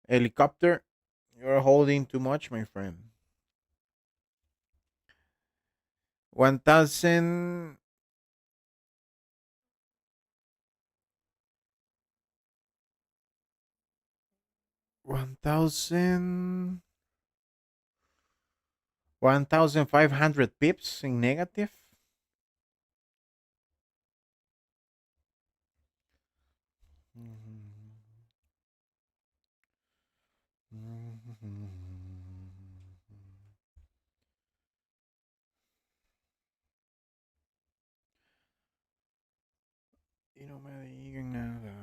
Helicopter, you're holding too much, my friend. 1000, 1000, 1500 pips in negative. Y no me digan nada.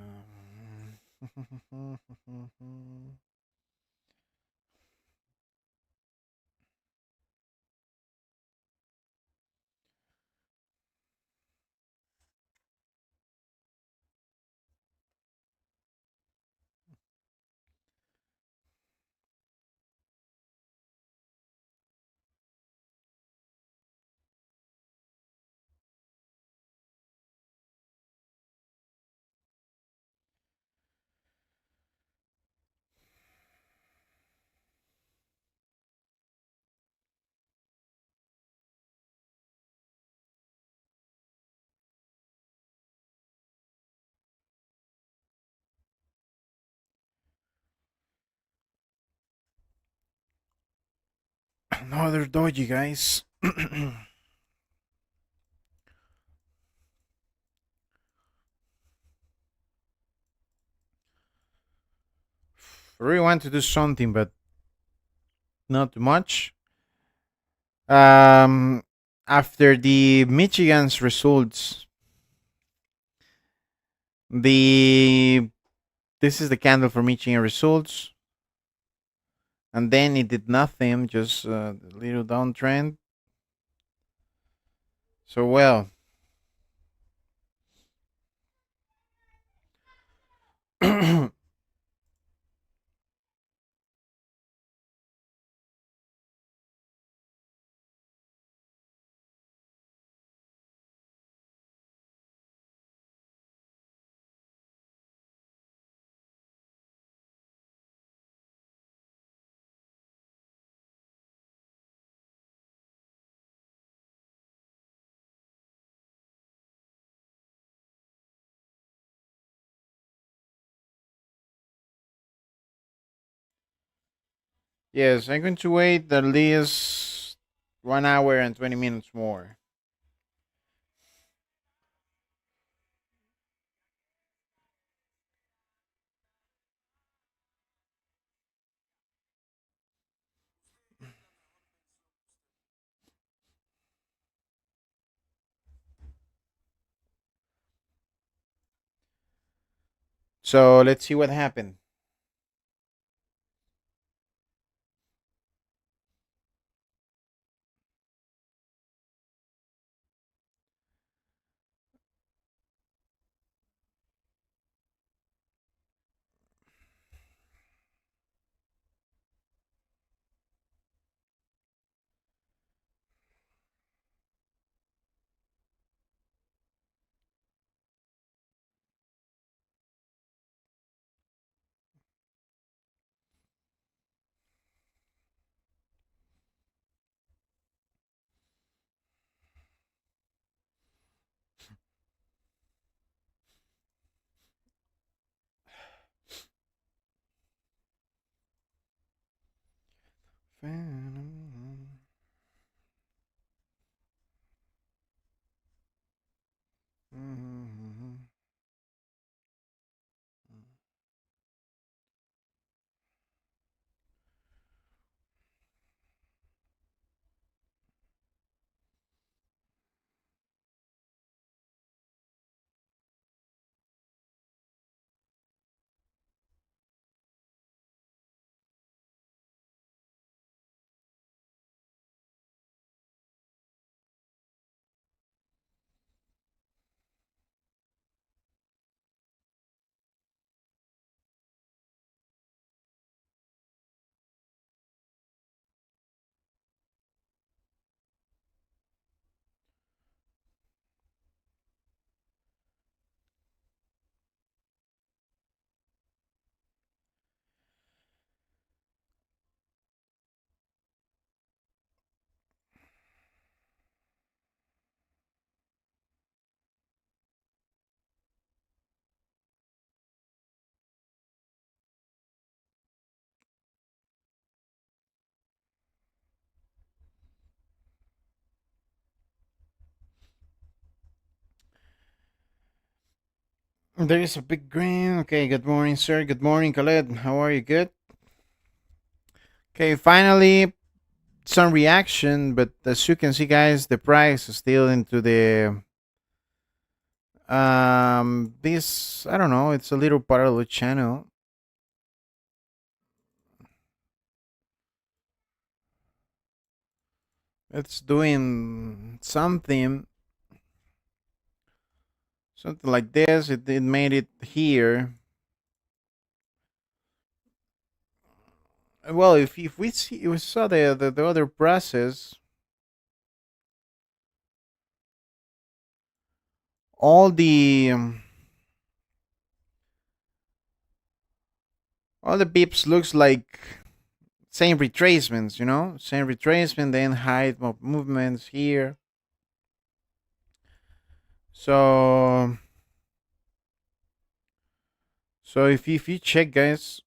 Another dodgy, guys. I really want to do something, but not too much. Um, After the Michigan's results, the this is the candle for Michigan results, and then it did nothing, just a little downtrend. So well, yes, I'm going to wait at least 1 hour and 20 minutes more. So let's see what happened. Mhm. There is a big green. Okay, good morning, sir. Good morning, Khaled. How are you? Good. Okay, finally some reaction, but as you can see, guys, the price is still into the this, I don't know, it's a little parallel channel. It's doing something like this. It made it here. Well, if we see, if we saw the other process, all all the beeps looks like same retracements, same retracement, then height of movements here. So if you check, guys,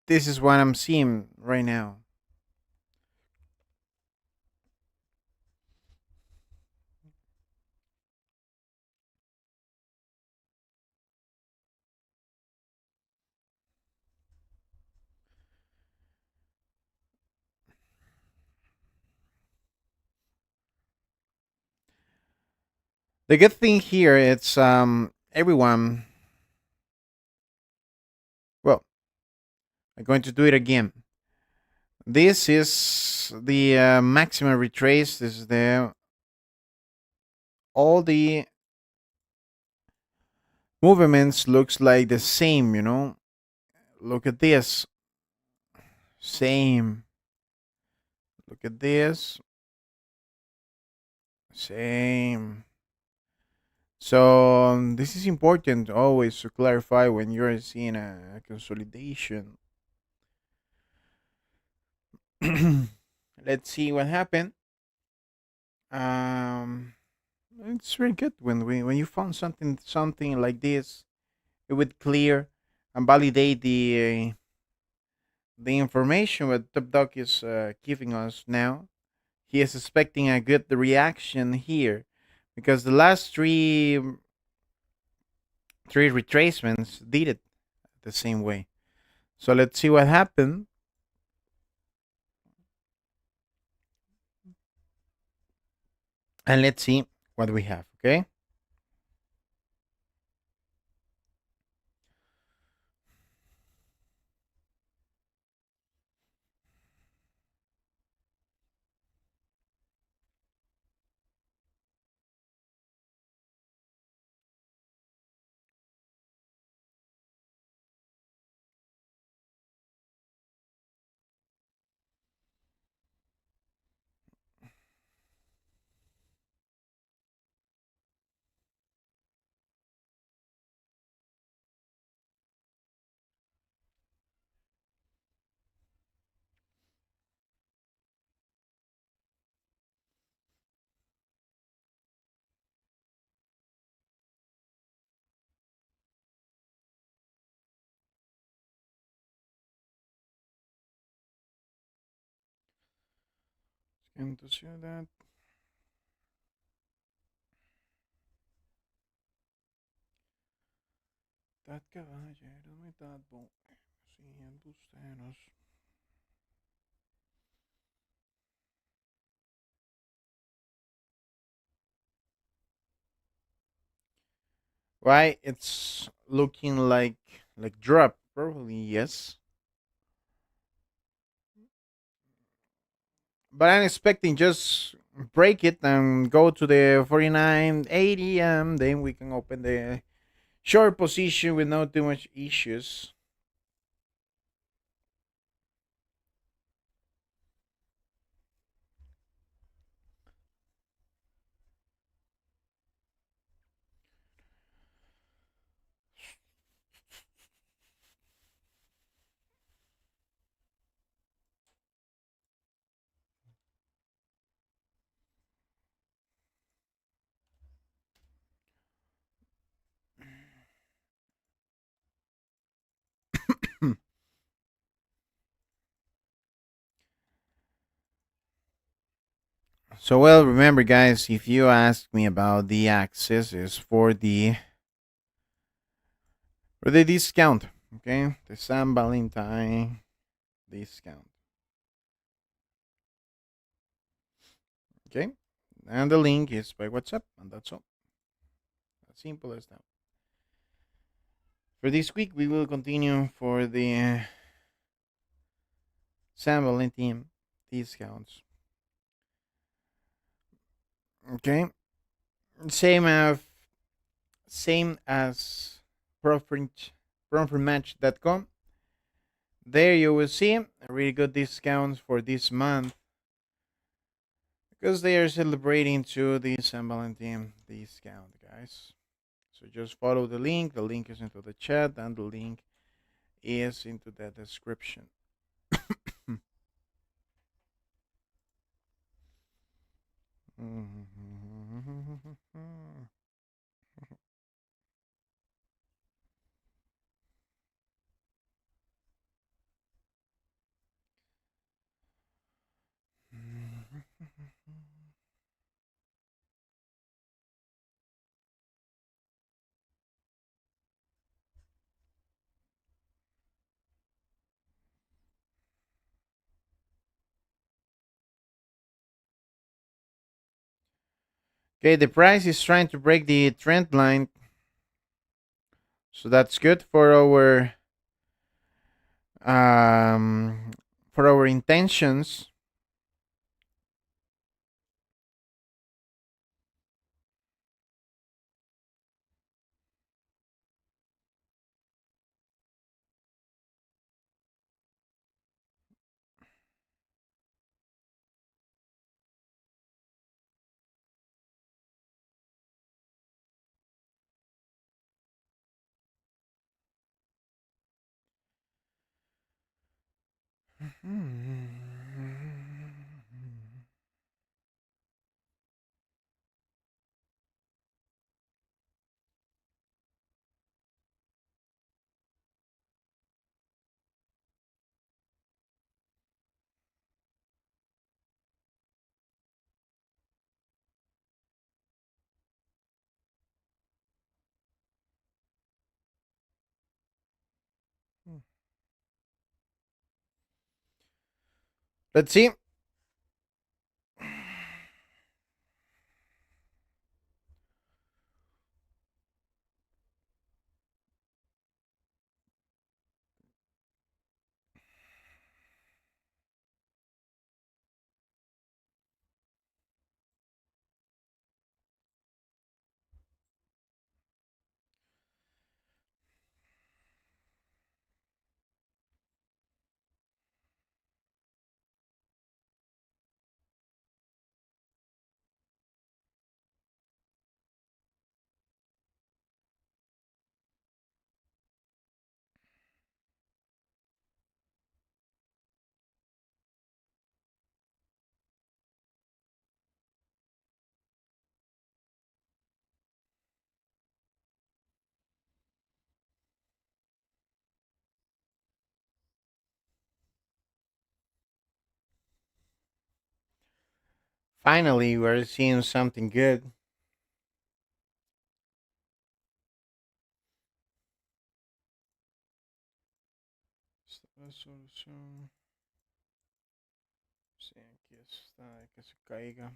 this is what I'm seeing right now. The good thing here, it's everyone. Well, I'm going to do it again. This is the maximum retrace. This is the all the movements looks like the same. Look at this, same. Look at this, same. So this is important always to clarify when you're seeing a consolidation. Let's see what happened. Um, it's very good when you found something like this. It would clear and validate the information what Top Dog is giving us now. He is expecting a good reaction here because the last three retracements did it the same way. So let's see what happened, and let's see what we have. Okay. Going to show that. Mitad caballero, mitad bohemio, sí, embusteros. Why it's looking like drop? Probably yes, but I'm expecting just break it and go to the 49.80, and then we can open the short position with not too much issues. So well, remember, guys, if you ask me about the accesses for the discount, okay, the San Valentine discount, okay, and the link is by WhatsApp, and that's all. As simple as that. For this week, we will continue for the San Valentine discounts. Okay, same as Profit Profitmatch.com. There you will see really good discounts for this month because they are celebrating to the San Valentin discount, guys. So just follow the link. The link is into the chat, and the link is into the description. Okay, the price is trying to break the trend line, so that's good um for our intentions. Let's see. Finally, we're seeing something good. Esta resolución. Sí, aquí está, que se caiga.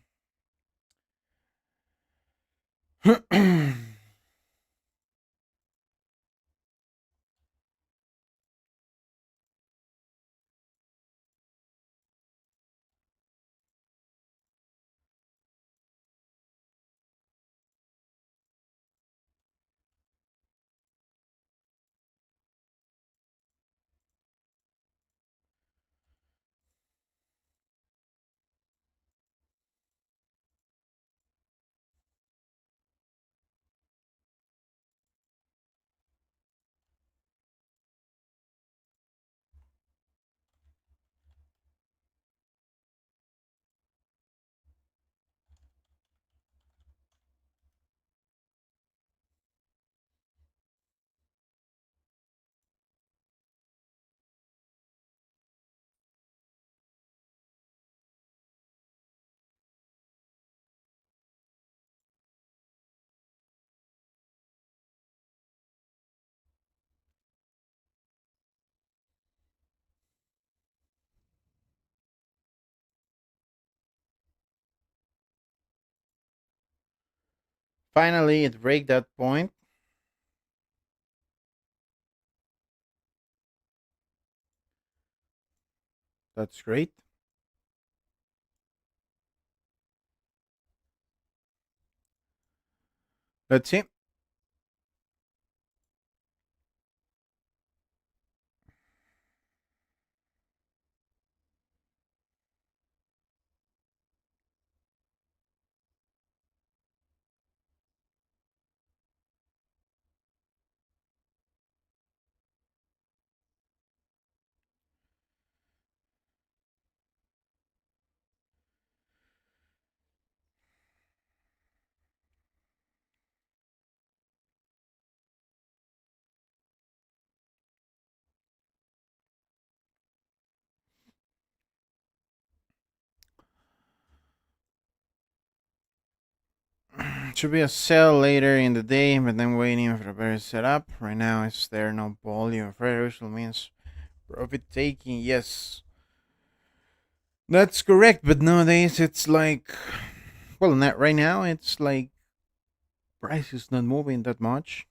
Finally, it break that point. That's great. Let's see. Should be a sell later in the day, but then waiting for a better setup. Right now, it's there no volume. Federal means profit taking. Yes, that's correct. But nowadays, it's like, well, not right now. It's like price is not moving that much.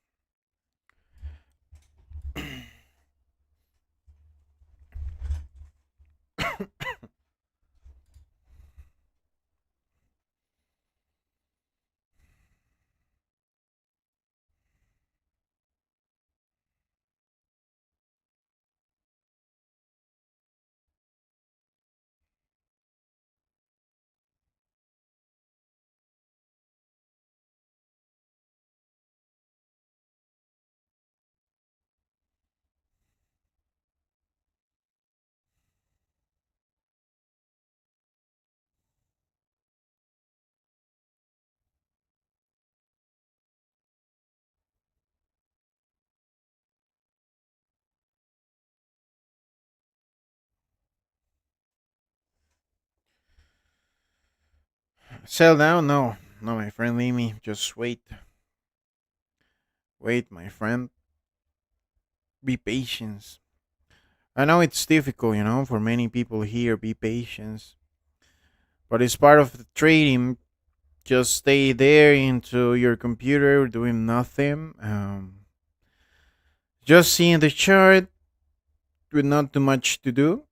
Sell now? No, no, my friend Mimi. Just wait, wait, my friend. Be patient. I know it's difficult, for many people here. Be patient, but it's part of the trading. Just stay there into your computer doing nothing. Just seeing the chart with not too much to do.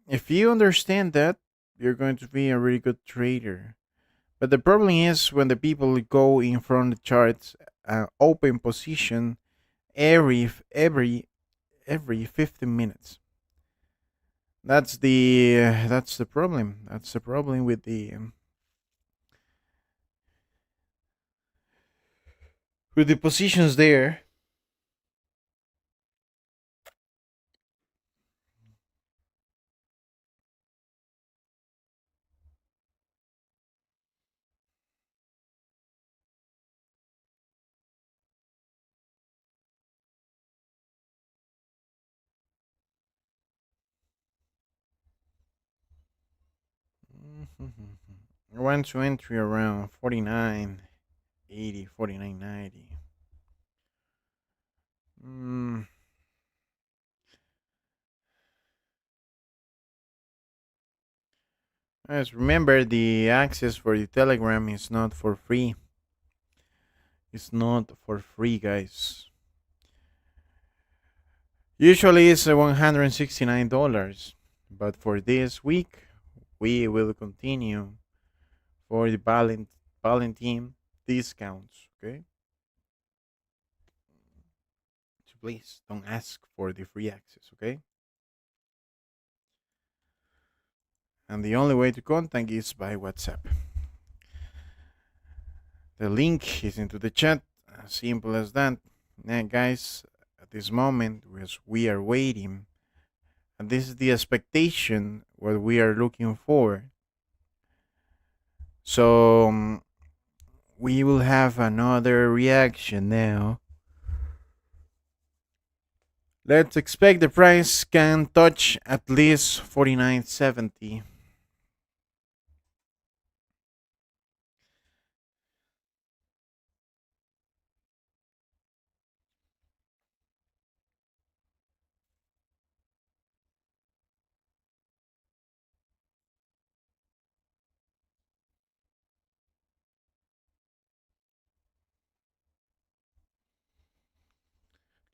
If you understand that, you're going to be a really good trader. But the problem is when the people go in front of the charts, open position every 15 minutes. That's the problem. That's the problem with the positions there. 1 to entry around 49.80, 49.90. Guys, remember the access for the Telegram is not for free. It's not for free, guys. Usually it's $169, but for this week we will continue for the Valentine discounts. Okay, so please don't ask for the free access. Okay, and the only way to contact is by WhatsApp. The link is into the chat. Simple as that. Now, guys, at this moment, as we are waiting, and this is the expectation what we are looking for. So we will have another reaction now. Let's expect the price can touch at least 49.70.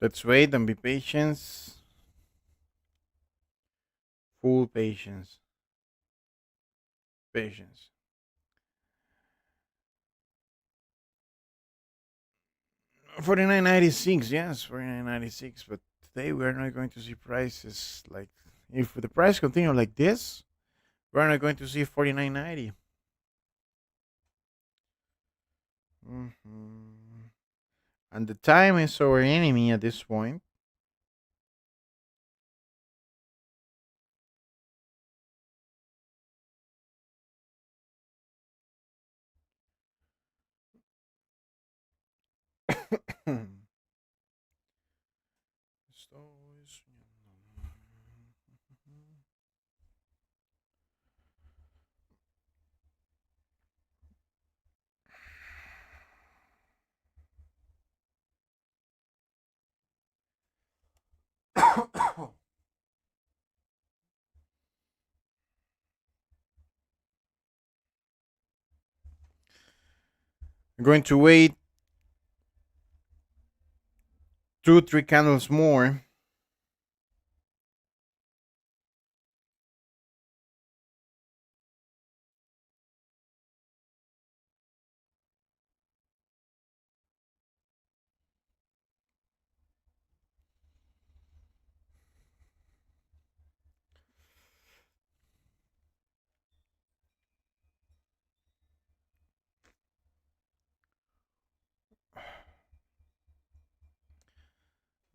Let's wait and be patient. Full patience. Patience. 49.96, yes, 49.96. But today we are not going to see prices like, if the price continue like this, we're not going to see 49.90. Mm-hmm. And the time is our enemy at this point. I'm going to wait 2, 3 candles more.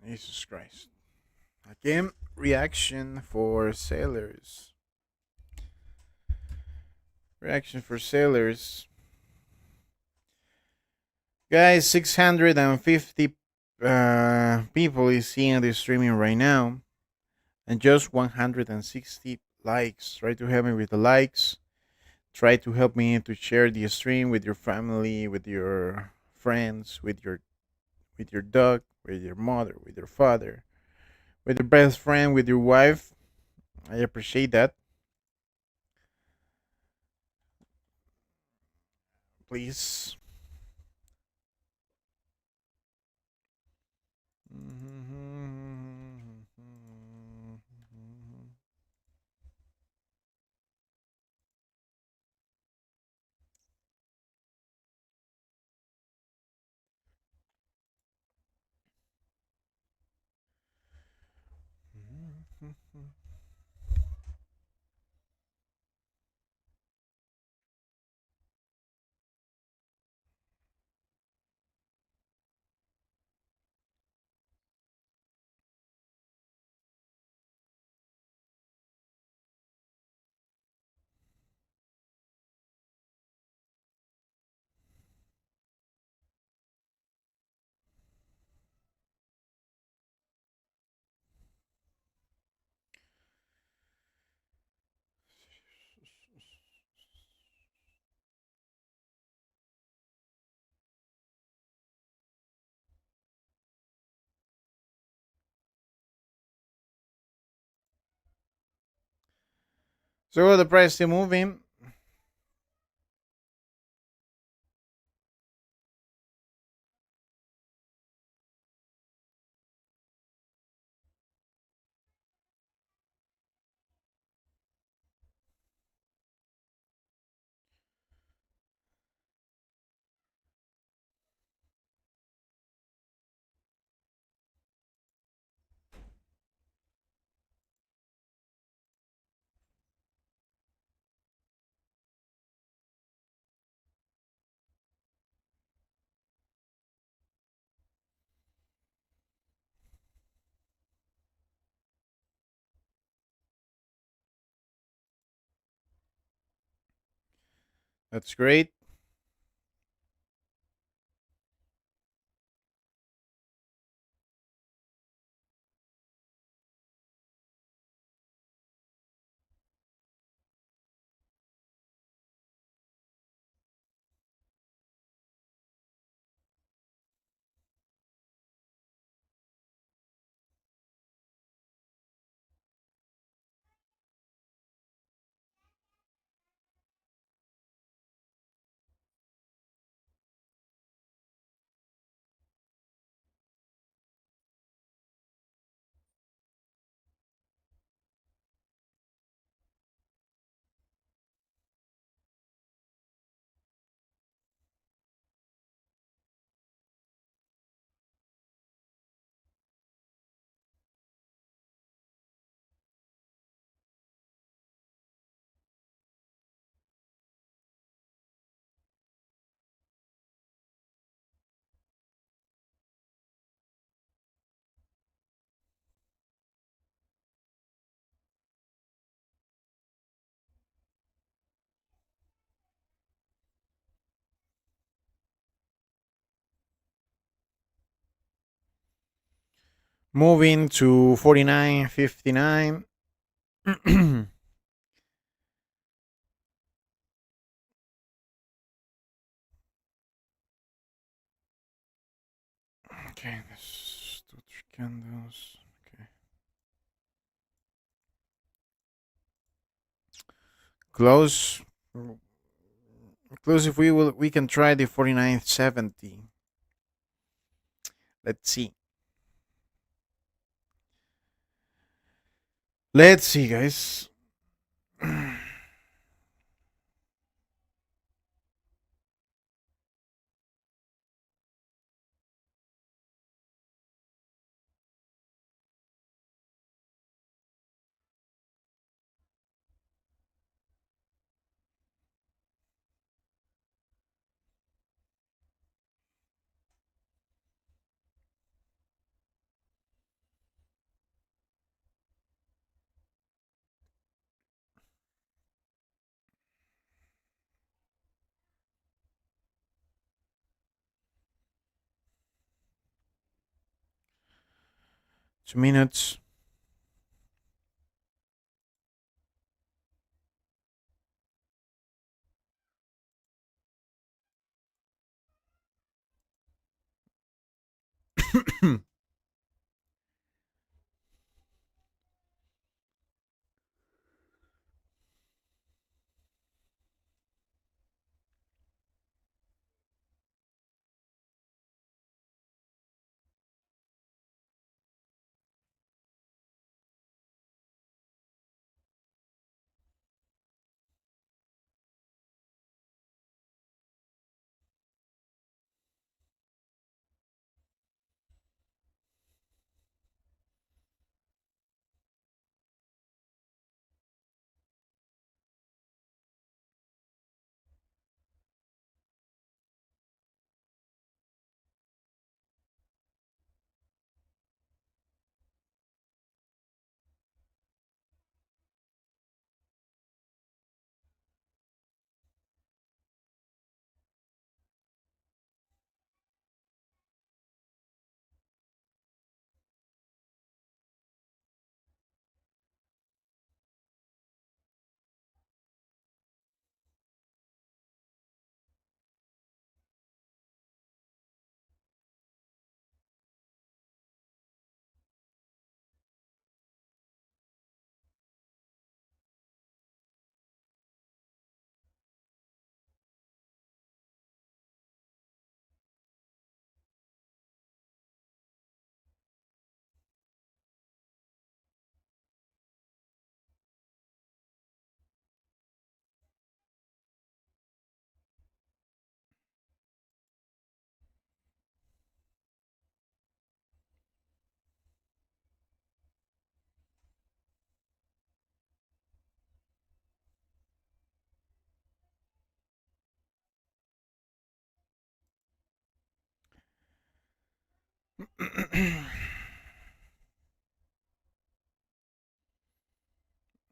Jesus Christ. Again, reaction for sailors. Reaction for sailors. Guys, 650 people is seeing the streaming right now. And just 160 likes. Try to help me with the likes. Try to help me to share the stream with your family, with your friends, with your dog, with your mother, with your father, with your best friend, with your wife. I appreciate that. Please. So the price still moving. That's great. Moving to 49.59. Okay, this two three candles. Okay, close. Close. If we can try the 49.70. Let's see. Let's see, guys. Two minutes.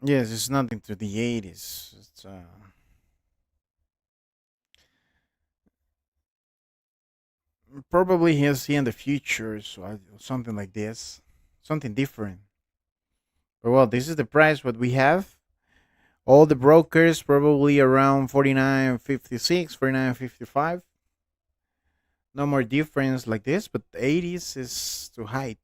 Yes, it's nothing to the 80s. It's Probably he'll see in the future, so something like this, something different. But well, this is the price what we have. All the brokers probably around 49.56, 49.55. No more difference like this, but 80s is too high.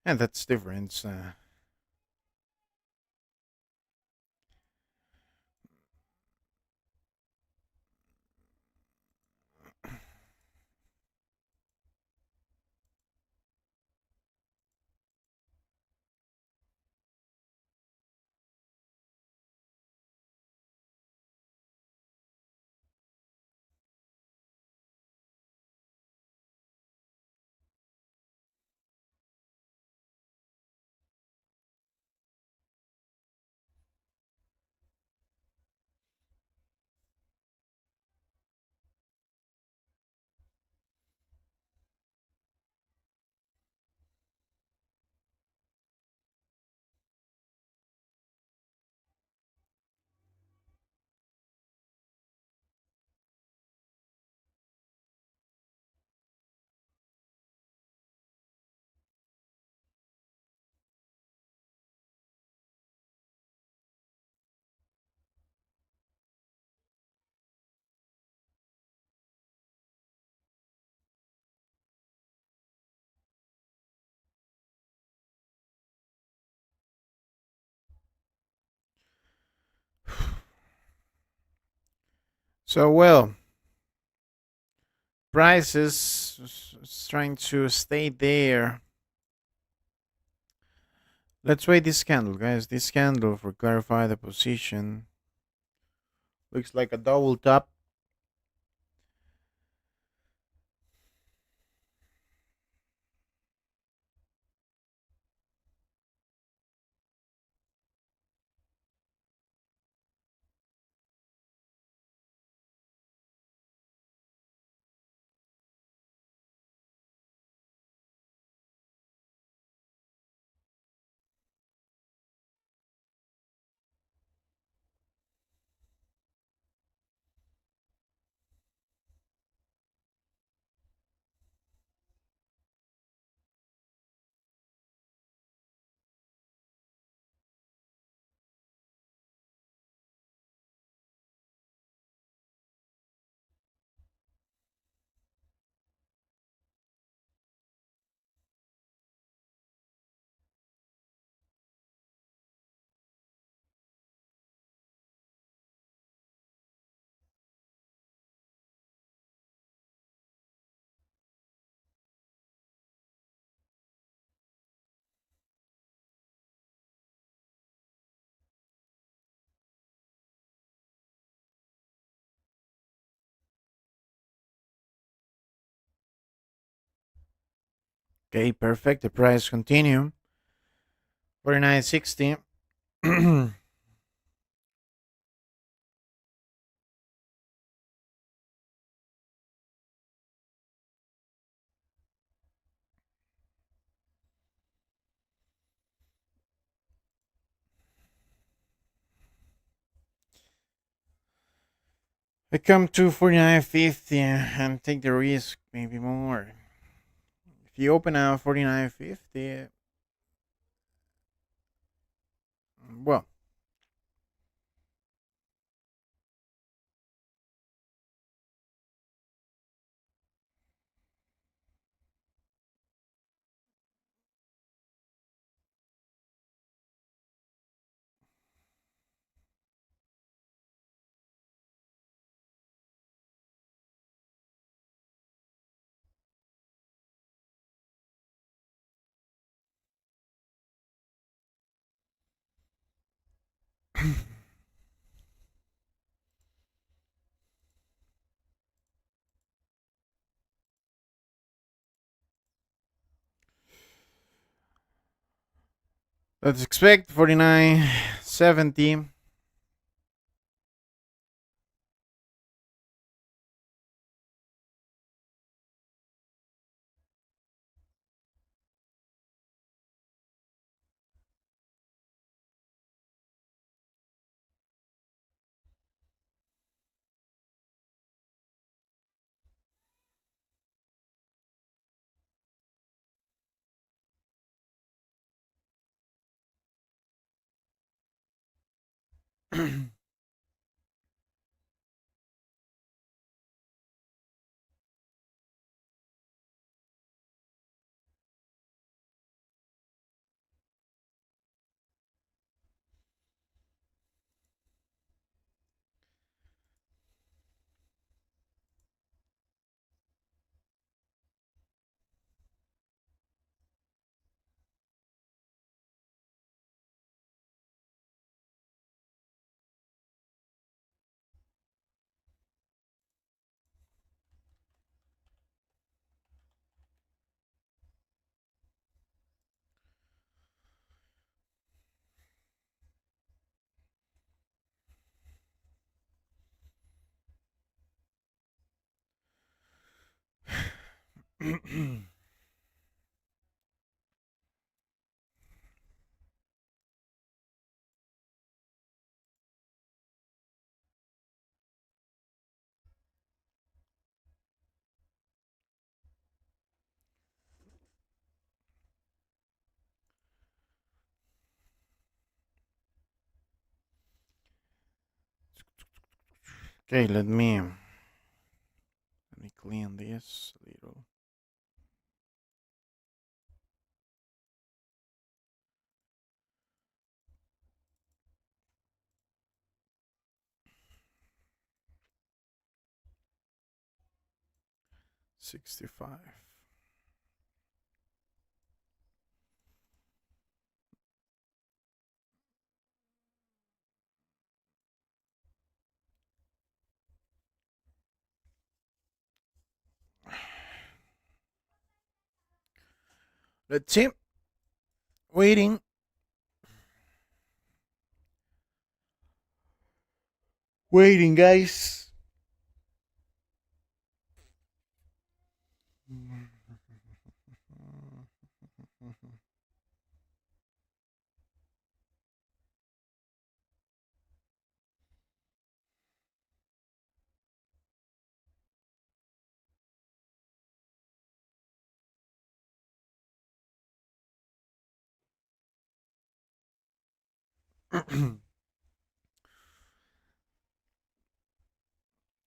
And that's different. So well, prices is trying to stay there. Let's wait this candle, guys. This candle for clarify the position looks like a double top. Okay, perfect. The price continue 49.60. I come to 49.50 and take the risk, maybe more. If you open out 49.50, well, Let's expect 49.70. Okay, let me clean this a little. $65. Let's see. Waiting. Waiting, guys.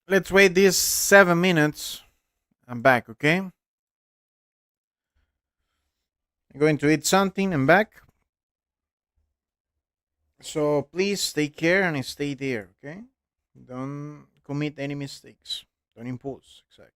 Let's wait these 7 minutes. I'm back, okay? I'm going to eat something. I'm back. So please take care and stay there, okay? Don't commit any mistakes. Don't impulse. Exactly.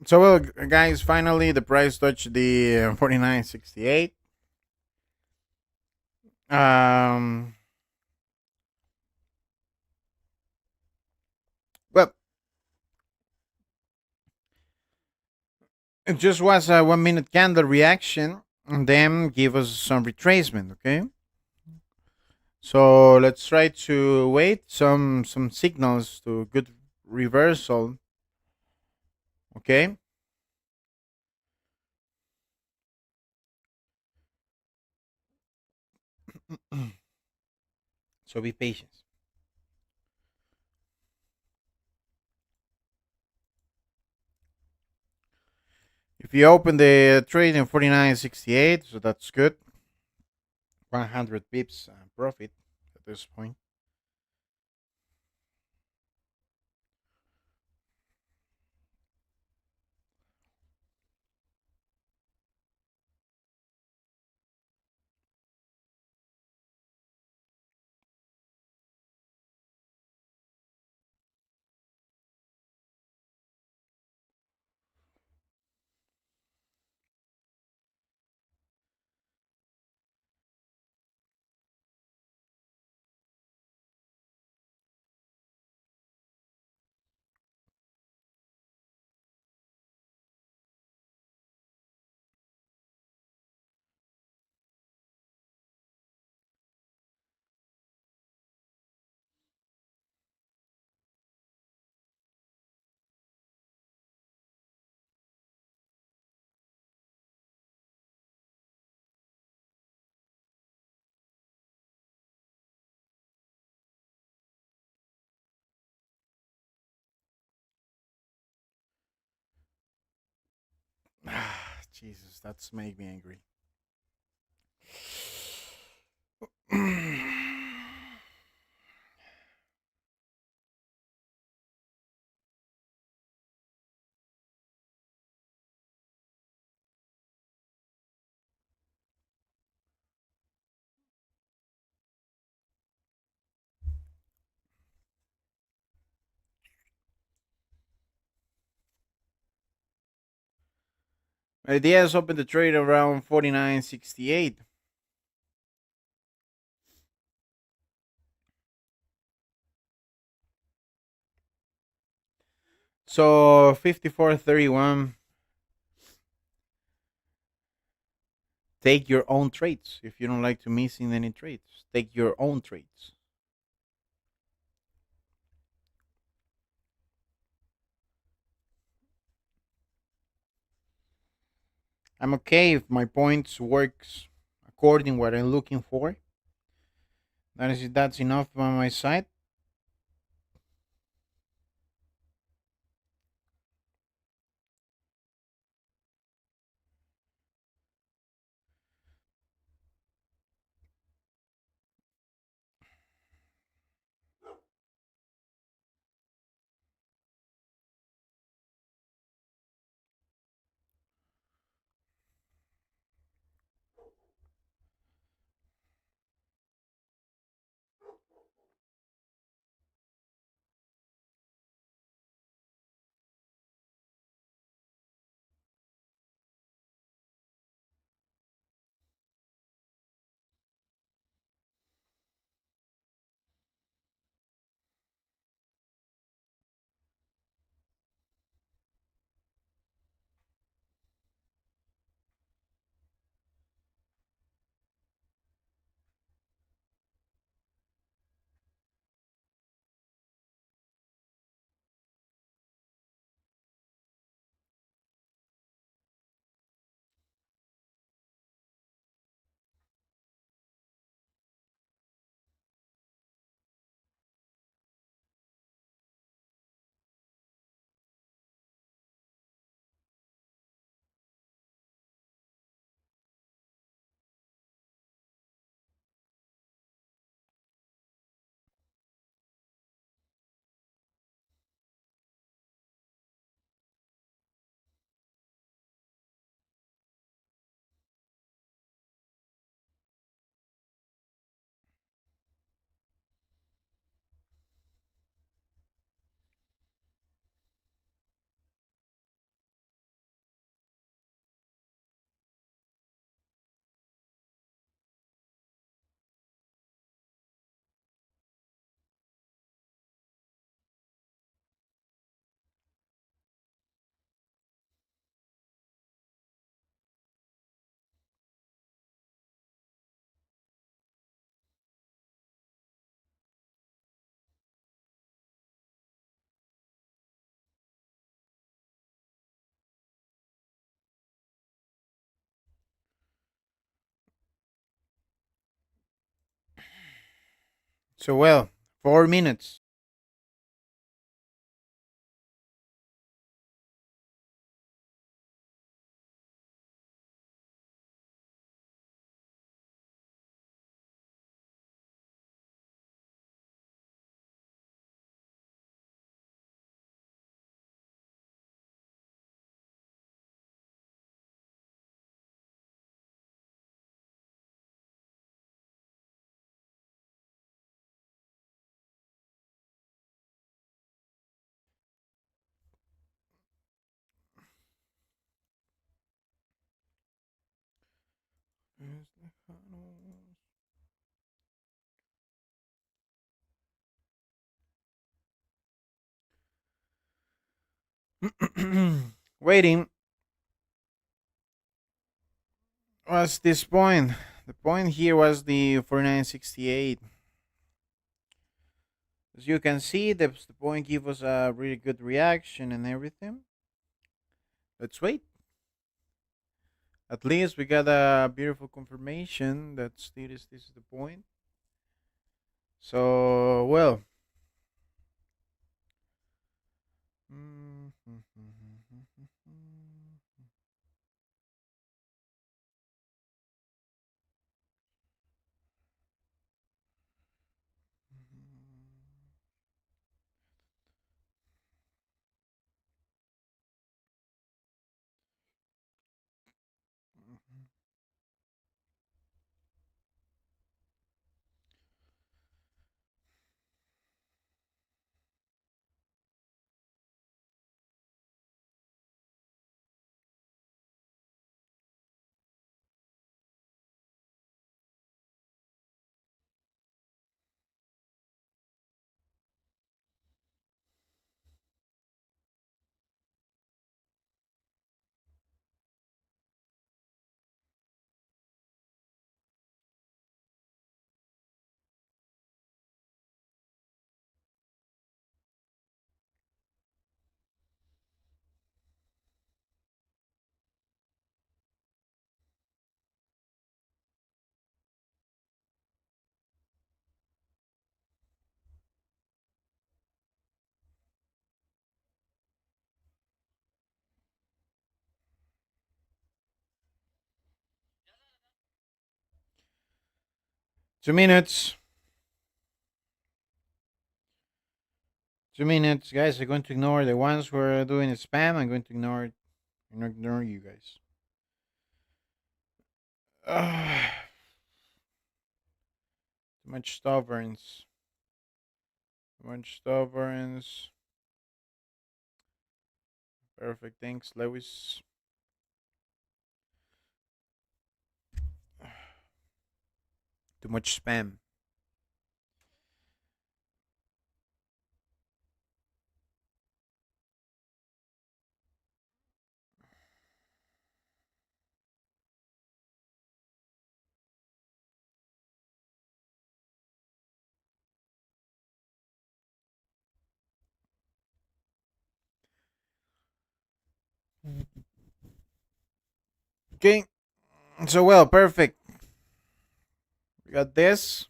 So, well, guys, finally the price touched the 49.68. Um, well, it just was a 1 minute candle reaction and then give us some retracement. Okay, so let's try to wait some signals to good reversal. Okay, so be patient. If you open the trade in 49.68, so that's good. 100 pips profit at this point. Jesus, that's make me angry. Ideas open the trade around 49.68. So 54.31. Take your own trades. If you don't like to missing any trades, take your own trades. I'm okay if my points works according what I'm looking for. That's enough on my side. So well, 4 minutes. Waiting. What's this point? The point here was the 4968. As you can see, the point gave us a really good reaction and everything. Let's wait. At least we got a beautiful confirmation that this is the point. So well. Mhm. 2 minutes. 2 minutes, guys. I'm going to ignore the ones who are doing spam. I'm going to ignore you guys. Too much stubbornness. Too much stubbornness. Perfect. Thanks, Lewis. Too much spam. Okay. So well, perfect. We got this.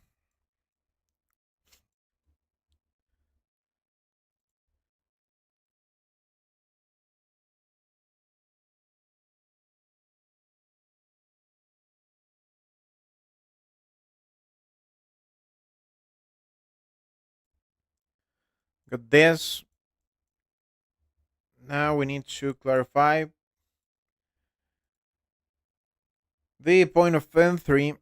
Got this. Now we need to clarify the point of entry.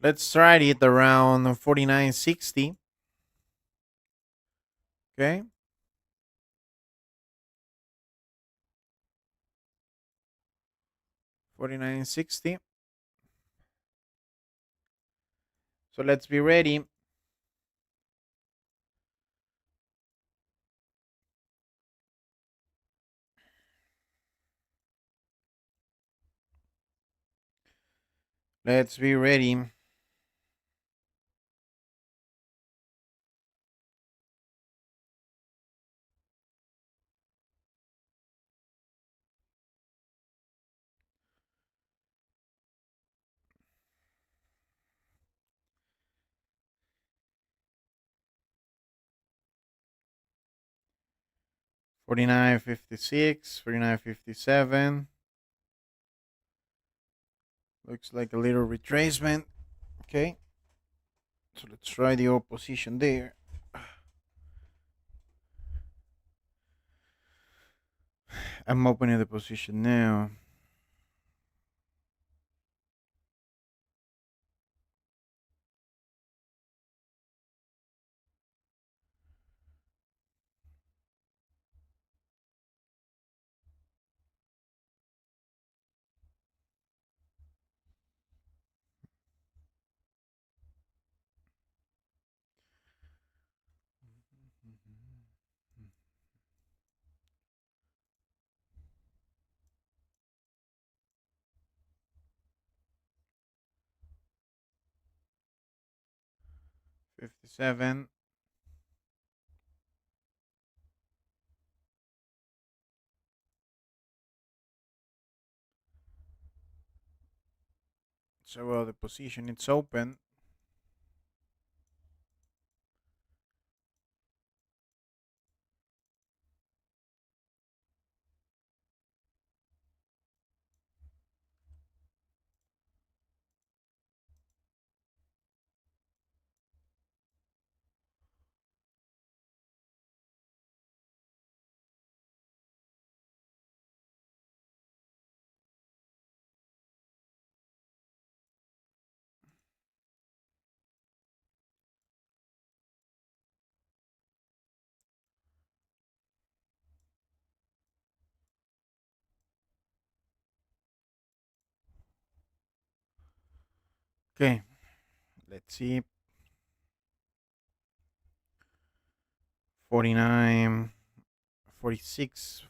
Let's try it around 4960. Okay. 4960. So let's be ready. Let's be ready. $49.56, $49.57. Looks like a little retracement. Okay. So let's try the opposition there. I'm opening the position now. $57. So the position it's open. Okay. Let's see. 49, 46,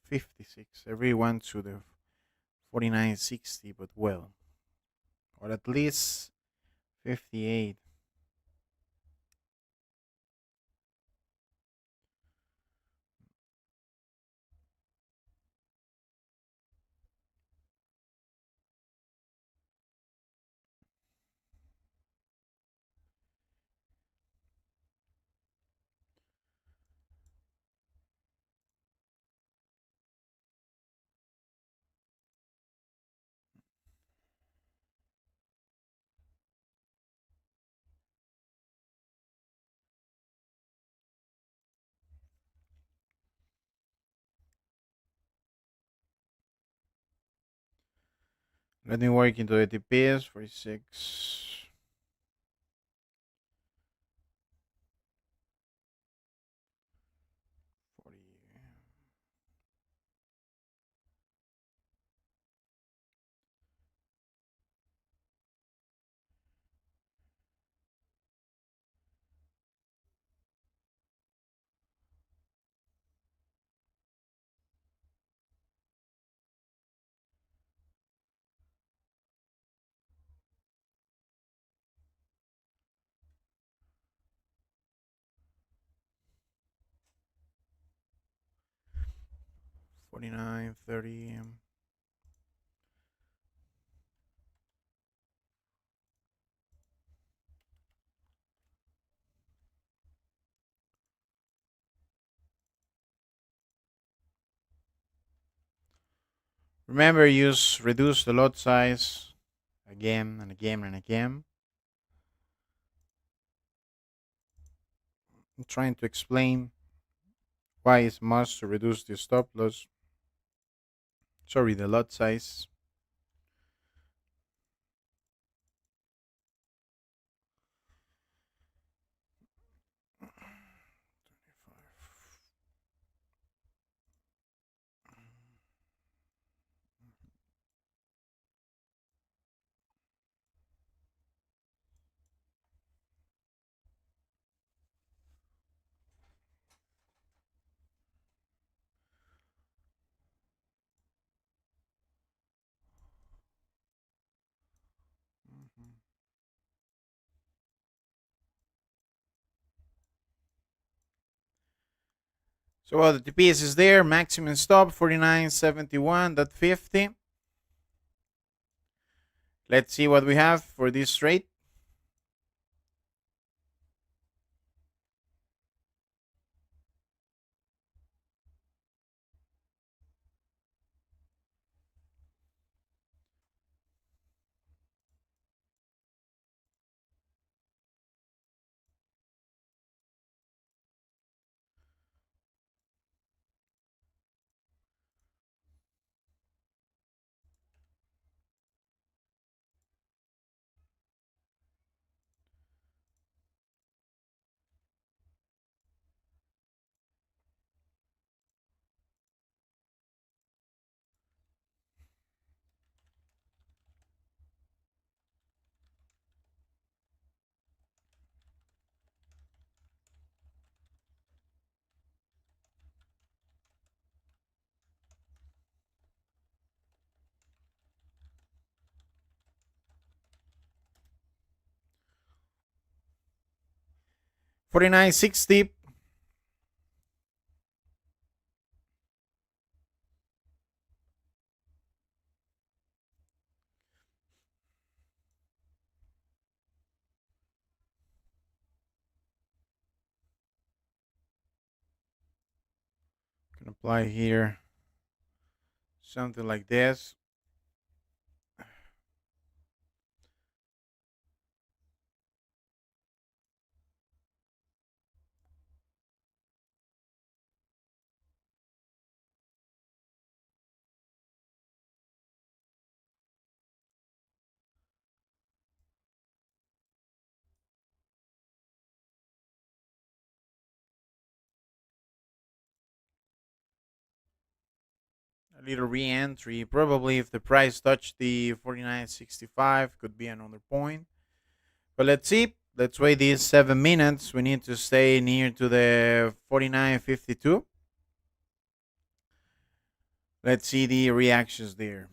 56. Everyone to the 49.60, but well. Or at least 58. Let me work into the TPS. 46. 40. 49, 30. Remember, use reduce the lot size again and again and again. I'm trying to explain why it's must to reduce the stop loss. Sorry, the lot size. So the TPS is there. Maximum stop 49.71.50. Let's see what we have for this trade. $49.60. Can apply here something like this. A little re-entry. Probably if the price touched the 49.65 could be another point. But let's see. Let's wait these 7 minutes. We need to stay near to the 49.52. Let's see the reactions there.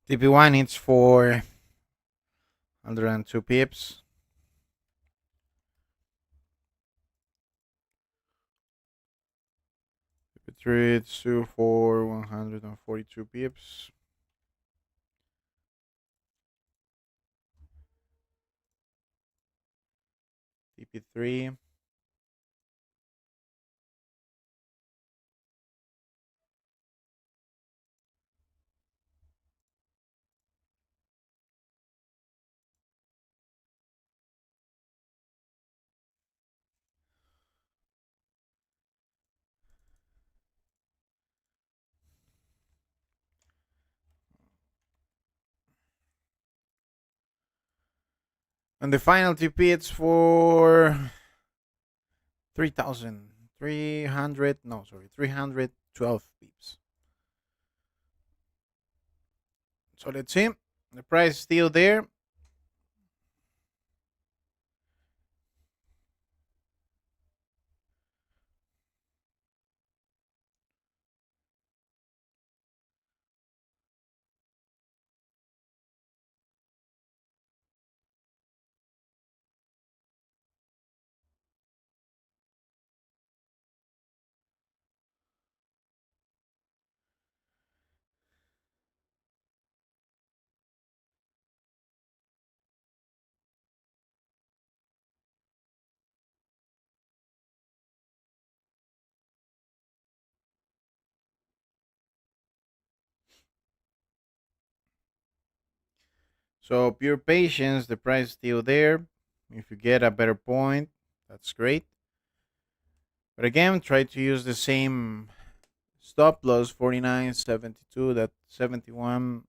TP1 it's for 102 pips. TP3 it's 2 for 142 pips. TP3. And the final TP it's for 312 pips. So let's see. The price is still there. So pure patience, the price is still there. If you get a better point, that's great. But again, try to use the same stop loss 49.72 that 71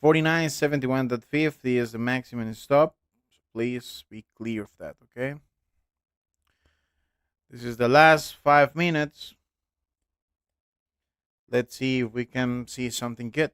49.71.50 is the maximum stop. So please be clear of that, okay? This is the last 5 minutes. Let's see if we can see something good.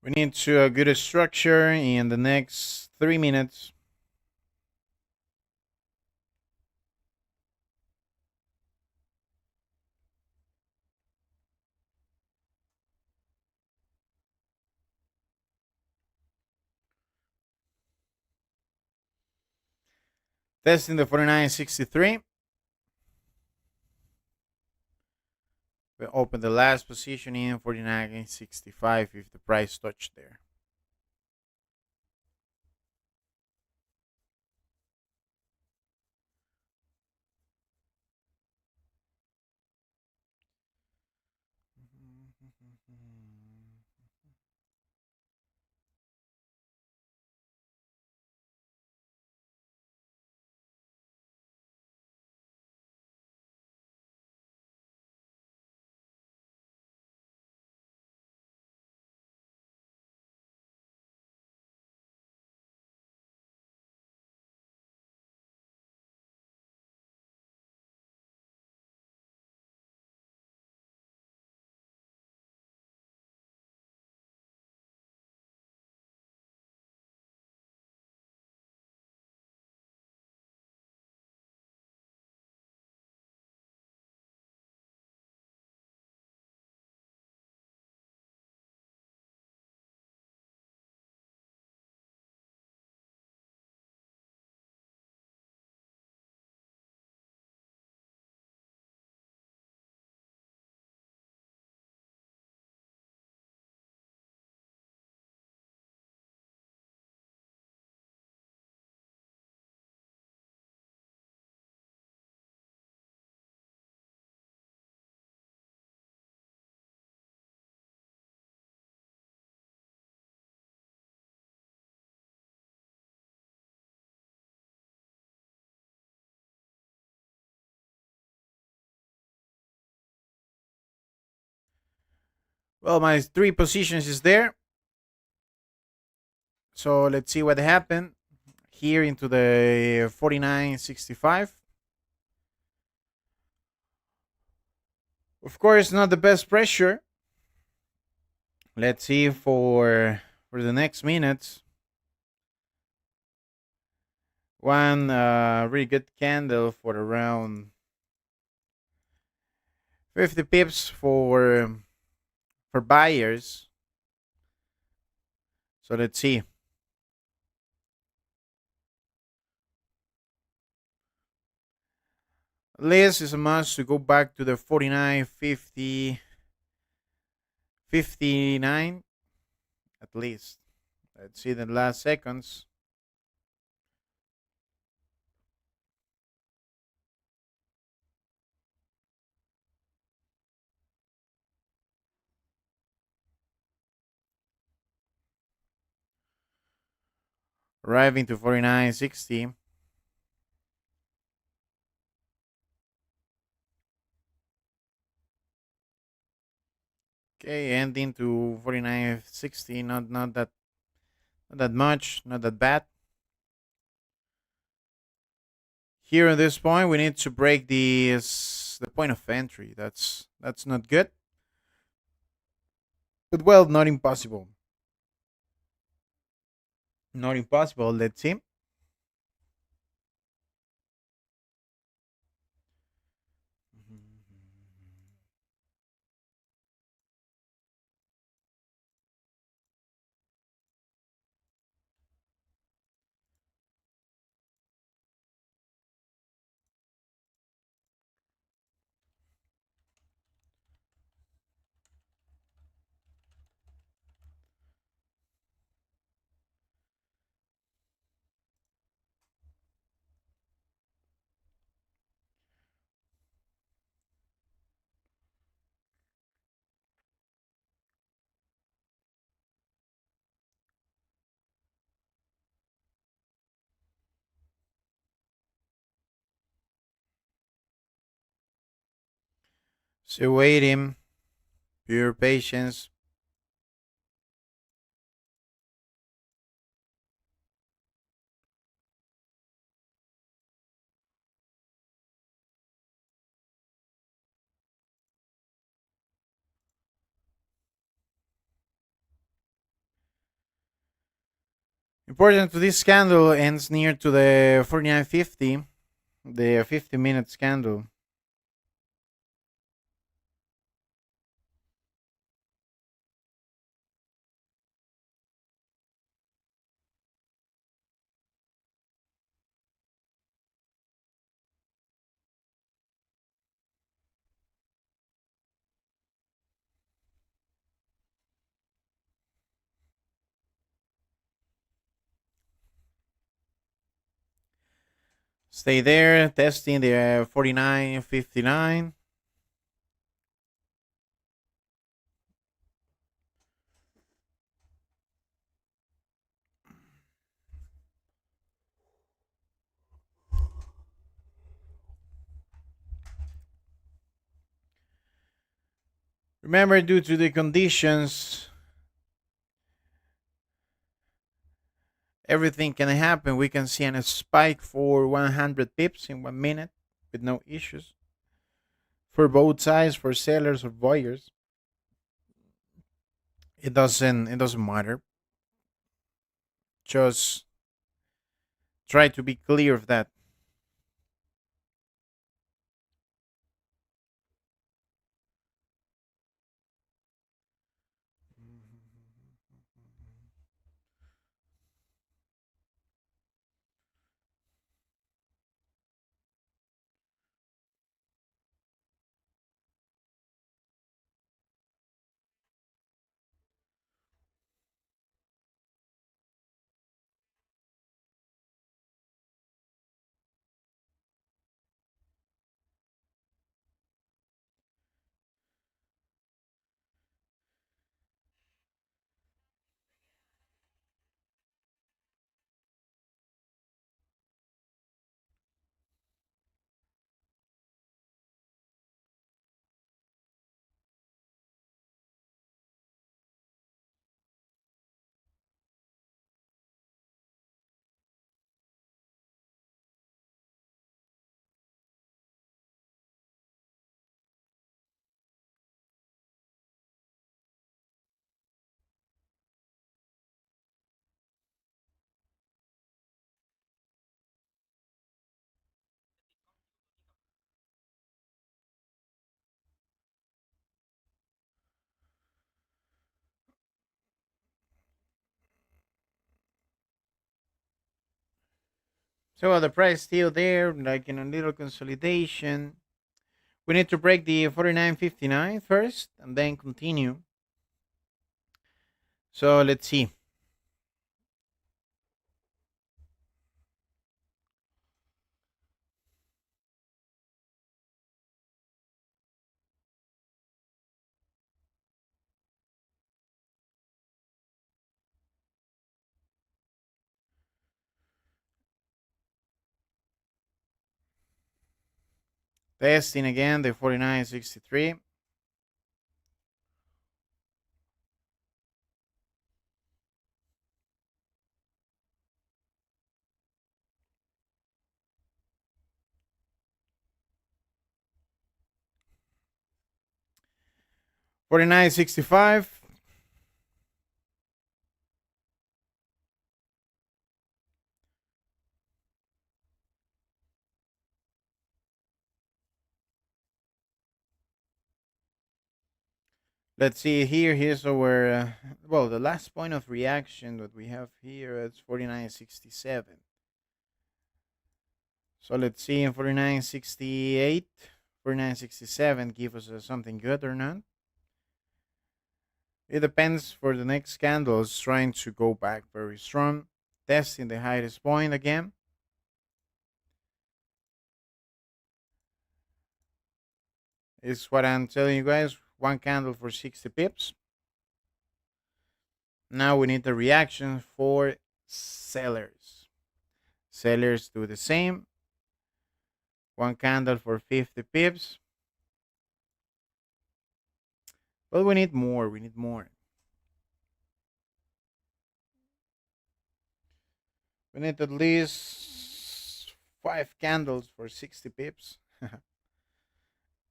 We need to a good structure in the next 3 minutes. Testing the 49.63. We open the last position in 49.65 if the price touched there. Well, my three positions is there. So let's see what happened here into the 49.65. Of course, not the best pressure. Let's see for the next minutes. One really good candle for around 50 pips for buyers. So let's see. At least it's a must to go back to the 49.50 59 at least. Let's see the last seconds. Arriving to 49.60. Okay, ending to 49.60. Not that much, not that bad. Here at this point, we need to break the point of entry. That's not good, but well, not impossible. Not impossible. Let's see. So waiting, pure patience. Important to this candle ends near to the 49.50, the 50-minute candle. Stay there, testing the 49.59. Remember, due to the conditions, everything can happen. We can see a spike for 100 pips in 1 minute with no issues for both sides, for sellers or buyers. It doesn't matter. Just try to be clear of that. So the price still there, like in a little consolidation. We need to break the 49.59 first and then continue. So let's see. Testing again the 49.63. 49.65. Let's see here. Here's our well, the last point of reaction that we have here is 49.67. So let's see in 49.68, 49.67 give us something good or not. It depends for the next candles trying to go back very strong, testing the highest point again. Is what I'm telling you guys. One candle for 60 pips. Now we need the reaction for sellers. Sellers do the same. One candle for 50 pips. But we need more. We need more. We need at least five candles for 60 pips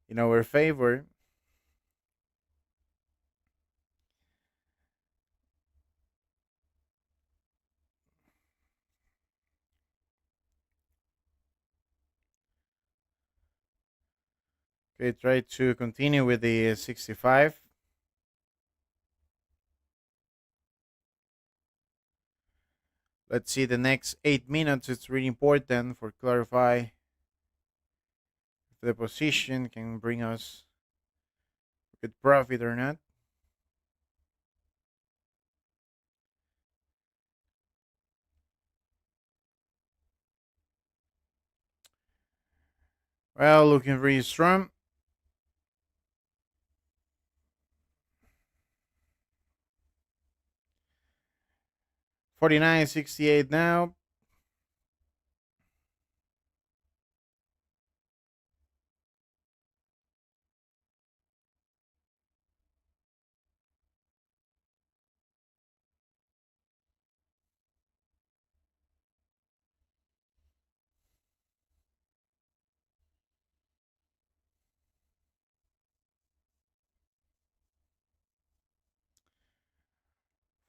in our favor. Okay, try to continue with the 65. Let's see the next 8 minutes. It's really important for clarify if the position can bring us good profit or not. Well, looking really strong. 49.68 now.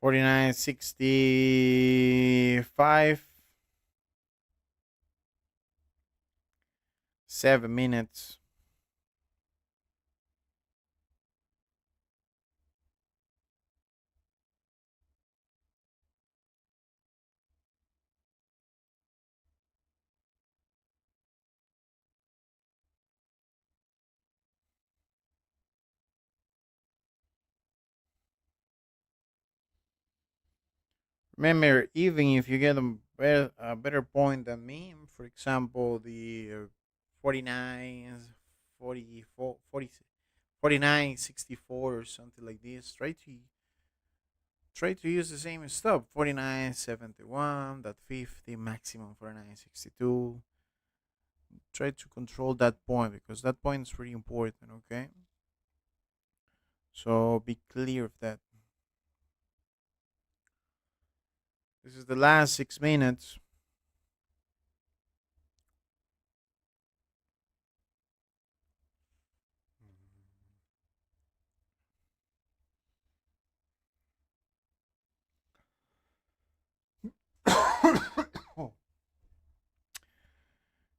$49.65. 7 minutes. Remember, even if you get a better point than me, for example, the 49, 44, 40, 49, 64 or something like this, try to use the same stop. 49.71, that 50, maximum 49.62. Try to control that point because that point is really important, okay? So be clear of that. This is the last 6 minutes.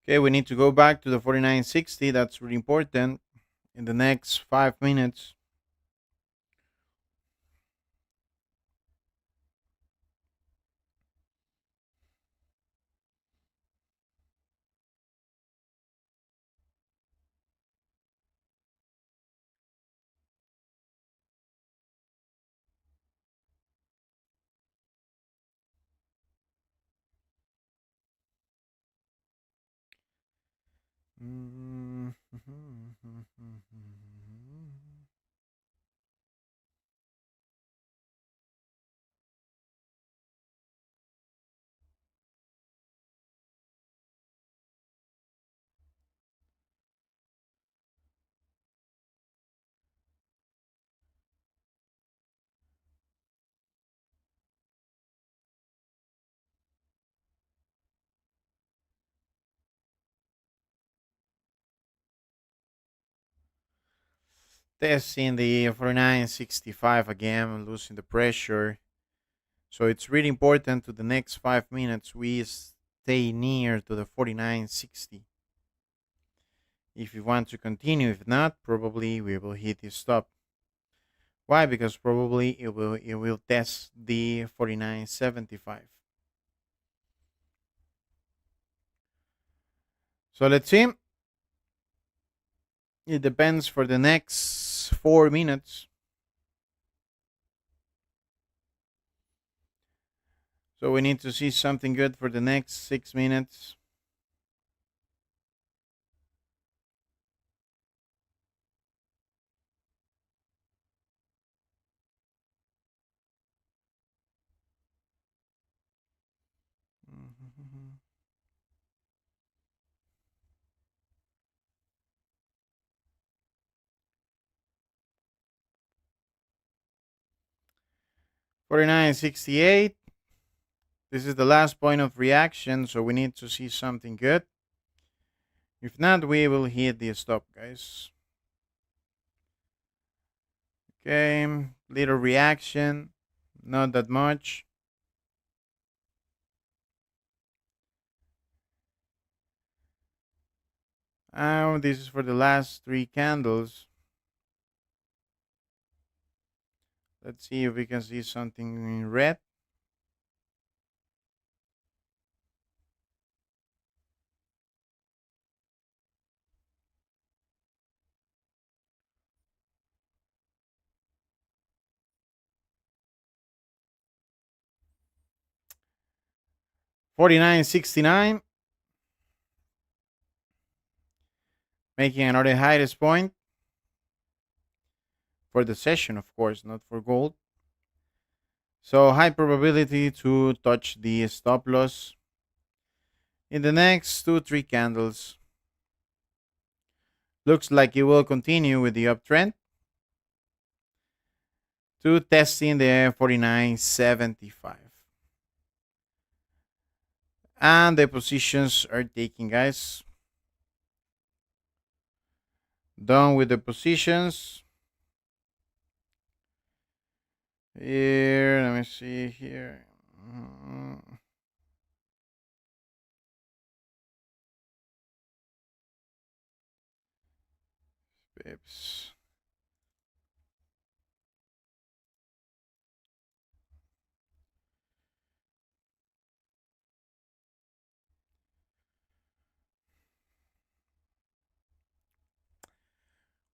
Okay, we need to go back to the 49.60. That's really important in the next 5 minutes. Testing the 49.65 again, losing the pressure. So it's really important to the next 5 minutes we stay near to the 49.60 if you want to continue. If not, probably we will hit the stop. Why? Because probably it will test the 49.75. So let's see. It depends for the next 4 minutes. So we need to see something good for the next 6 minutes. 49.68. This is the last point of reaction, so we need to see something good. If not, we will hit the stop, guys. Okay, little reaction, not that much. This is for the last 3 candles. Let's see if we can see something in red. $49.69, making another highest point for the session, of course, not for gold. So high probability to touch the stop loss in the next 2-3 candles. Looks like it will continue with the uptrend to testing the 49.75. And the positions are taking, guys. Done with the positions. Here, let me see here. Pips.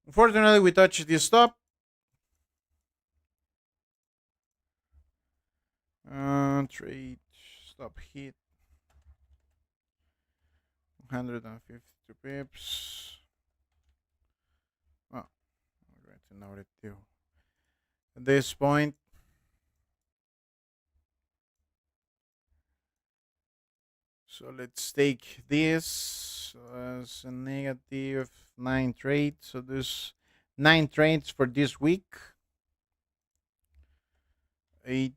Unfortunately, we touched the stop. Trade stop hit 152 pips. Oh, right now it do. At this point, so let's take this as a negative 9 trade. So there's 9 trades for this week. 8.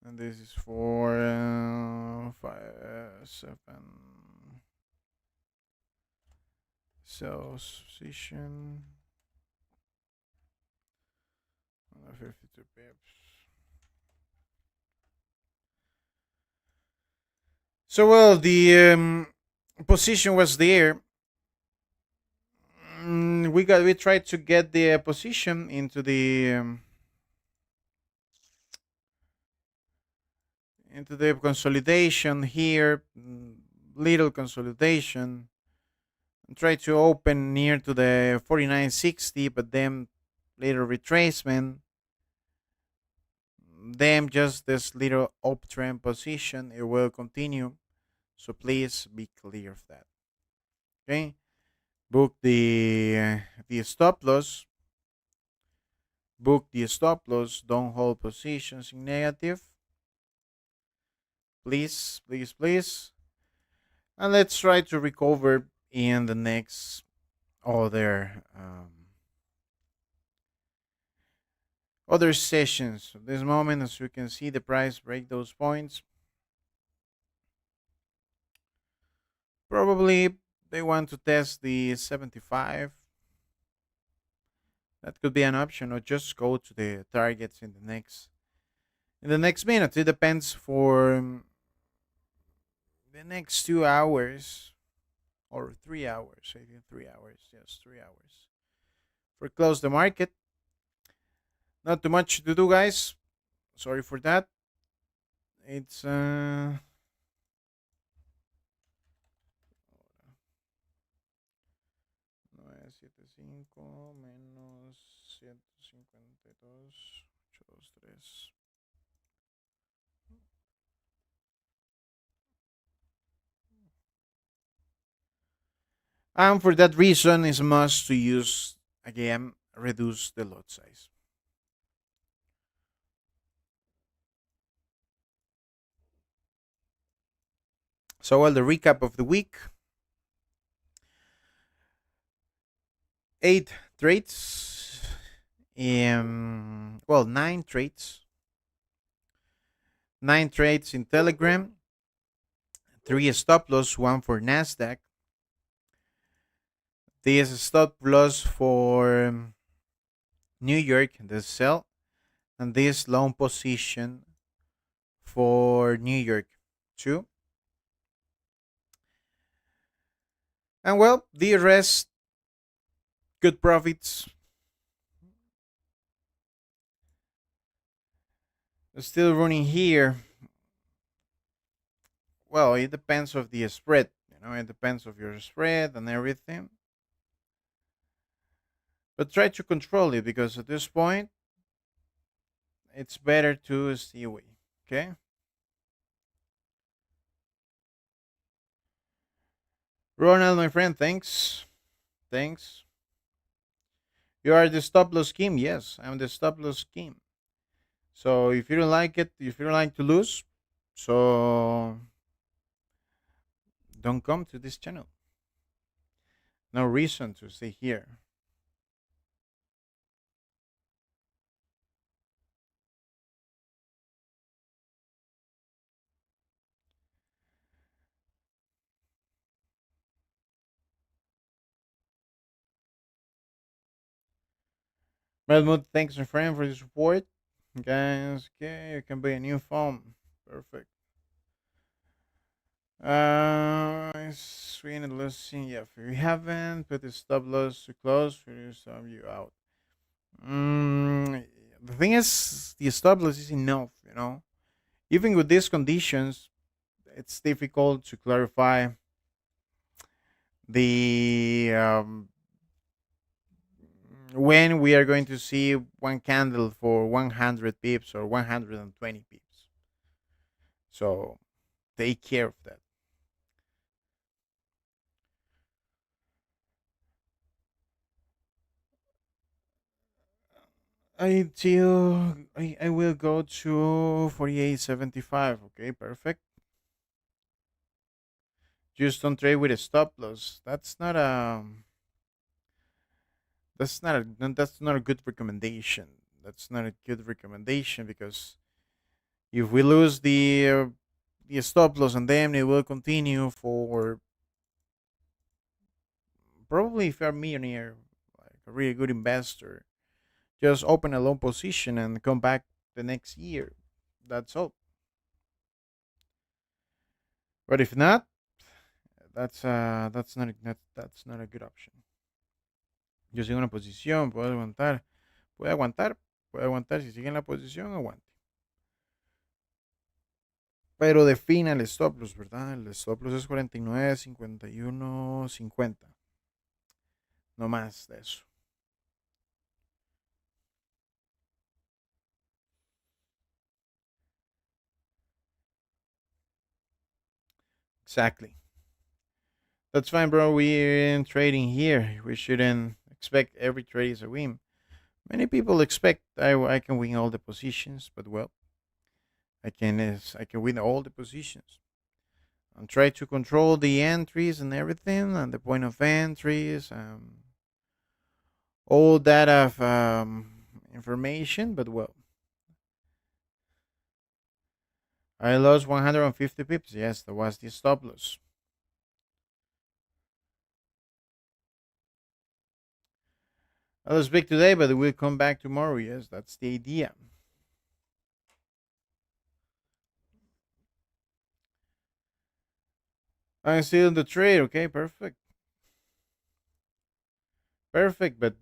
And this is for 5, 7. Sales position. 152 pips. So well, the position was there. We tried to get the position into the consolidation here, little consolidation. Try to open near to the 49.60, but then later retracement. Then just this little uptrend position, it will continue. So please be clear of that. Okay, book the stop loss. Book the stop loss. Don't hold positions in negative. Please, please, please. And let's try to recover in the next other sessions. At this moment, as you can see, the price break those points. Probably they want to test the 75. That could be an option, or just go to the targets in the next minute. It depends for the next 2 hours or 3 hours. I think 3 hours. Yes, 3 hours. For close the market. Not too much to do, guys. Sorry for that. It's 975 menos 152 823. And for that reason, it's a must to use, again, reduce the lot size. So, well, the recap of the week: 8 trades, Well, 9 trades in Telegram, three stop loss, one for Nasdaq. This stop loss for New York, the sell, and this long position for New York too. And well, the rest, good profits. Still running here. Well, it depends of the spread. It depends of your spread and everything. But try to control it because at this point, it's better to stay away. Okay. Ronald, my friend, thanks. Thanks. You are the stop loss king. Yes, I'm the stop loss king. So if you don't like it, if you don't like to lose, so don't come to this channel. No reason to stay here. Redwood, thanks my friend for the support. Guys, okay, you can buy a new phone. Perfect. Swing and losing. Yeah, if you haven't, put the stop loss to close for you, stop you out. The thing is, the stop loss is enough. Even with these conditions, it's difficult to clarify the when we are going to see one candle for 100 pips or 120 pips. So take care of that. I will go to 48.75. Okay, perfect. Just don't trade with a stop loss. That's not a good recommendation. That's not a good recommendation because if we lose the stop loss and then it will continue for probably if you're a millionaire, like a really good investor, just open a long position and come back the next year. That's all. But if not, that's not a good option. Yo sigo en una posición, puede aguantar, si sigue en la posición, aguante. Pero defina el stop loss, ¿verdad? El stop loss es 49, 51, 50. No más de eso. Exactly. That's fine, bro. We're in trading here. We shouldn't expect every trade is a win. Many people expect I can win all the positions, but well, I can win all the positions and try to control the entries and everything and the point of entries, all that of information. But well, I lost 150 pips. Yes, that was the stop loss. I'll speak today, but we'll come back tomorrow. Yes, that's the idea. I'm still in the trade. Okay, perfect, perfect. But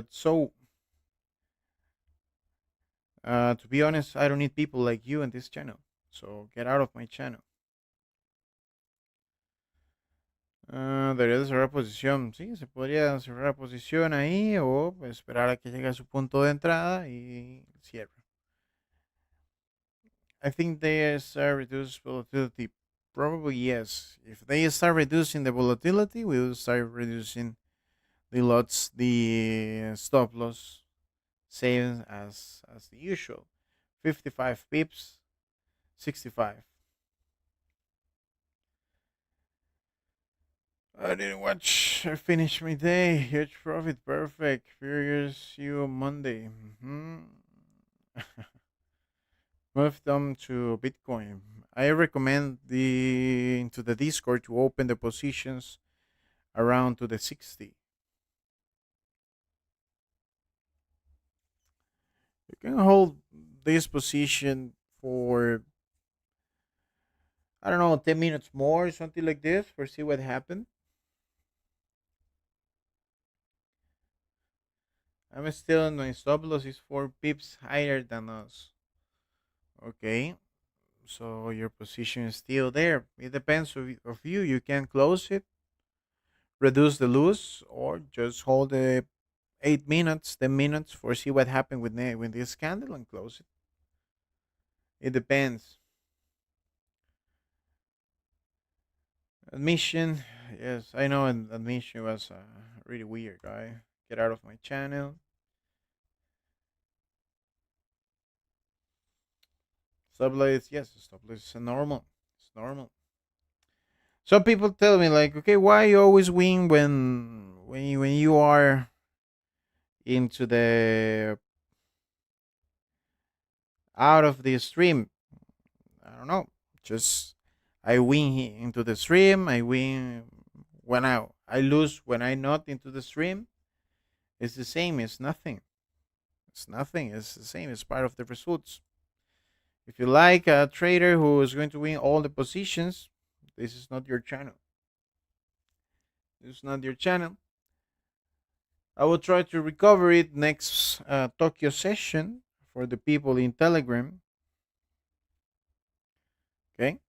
so to be honest, I don't need people like you in this channel. So get out of my channel. Debería de cerrar posición. Sí, se podría cerrar posición ahí o esperar a que llegue a su punto de entrada y cierre. I think they start reduce volatility. Probably yes. If they start reducing the volatility, we will start reducing the stop loss, same as the usual. 55 pips, 65. I didn't watch. I finished my day. Huge profit. Perfect. Furious you on Monday. move them to Bitcoin. I recommend the into the Discord to open the positions around to the 60. You can hold this position for, I don't know, 10 minutes more, something like this, for see what happened. I'm still in my stop loss is 4 pips higher than us. Okay, so your position is still there. It depends of you. You can close it, reduce the loss, or just hold the 8 minutes, 10 minutes for see what happened with this candle and close it. It depends. Admission, yes, I know. Admission was a really weird guy. Get out of my channel. Sublights, yes, sublights is normal. It's normal. Some people tell me like, okay, why you always win when you are into the out of the stream? I don't know. Just I win into the stream. I win when I lose when I not into the stream. It's the same. It's nothing. It's nothing. It's the same. It's part of the results. If you like a trader who is going to win all the positions, this is not your channel. This is not your channel. I will try to recover it next Tokyo session for the people in Telegram. Okay.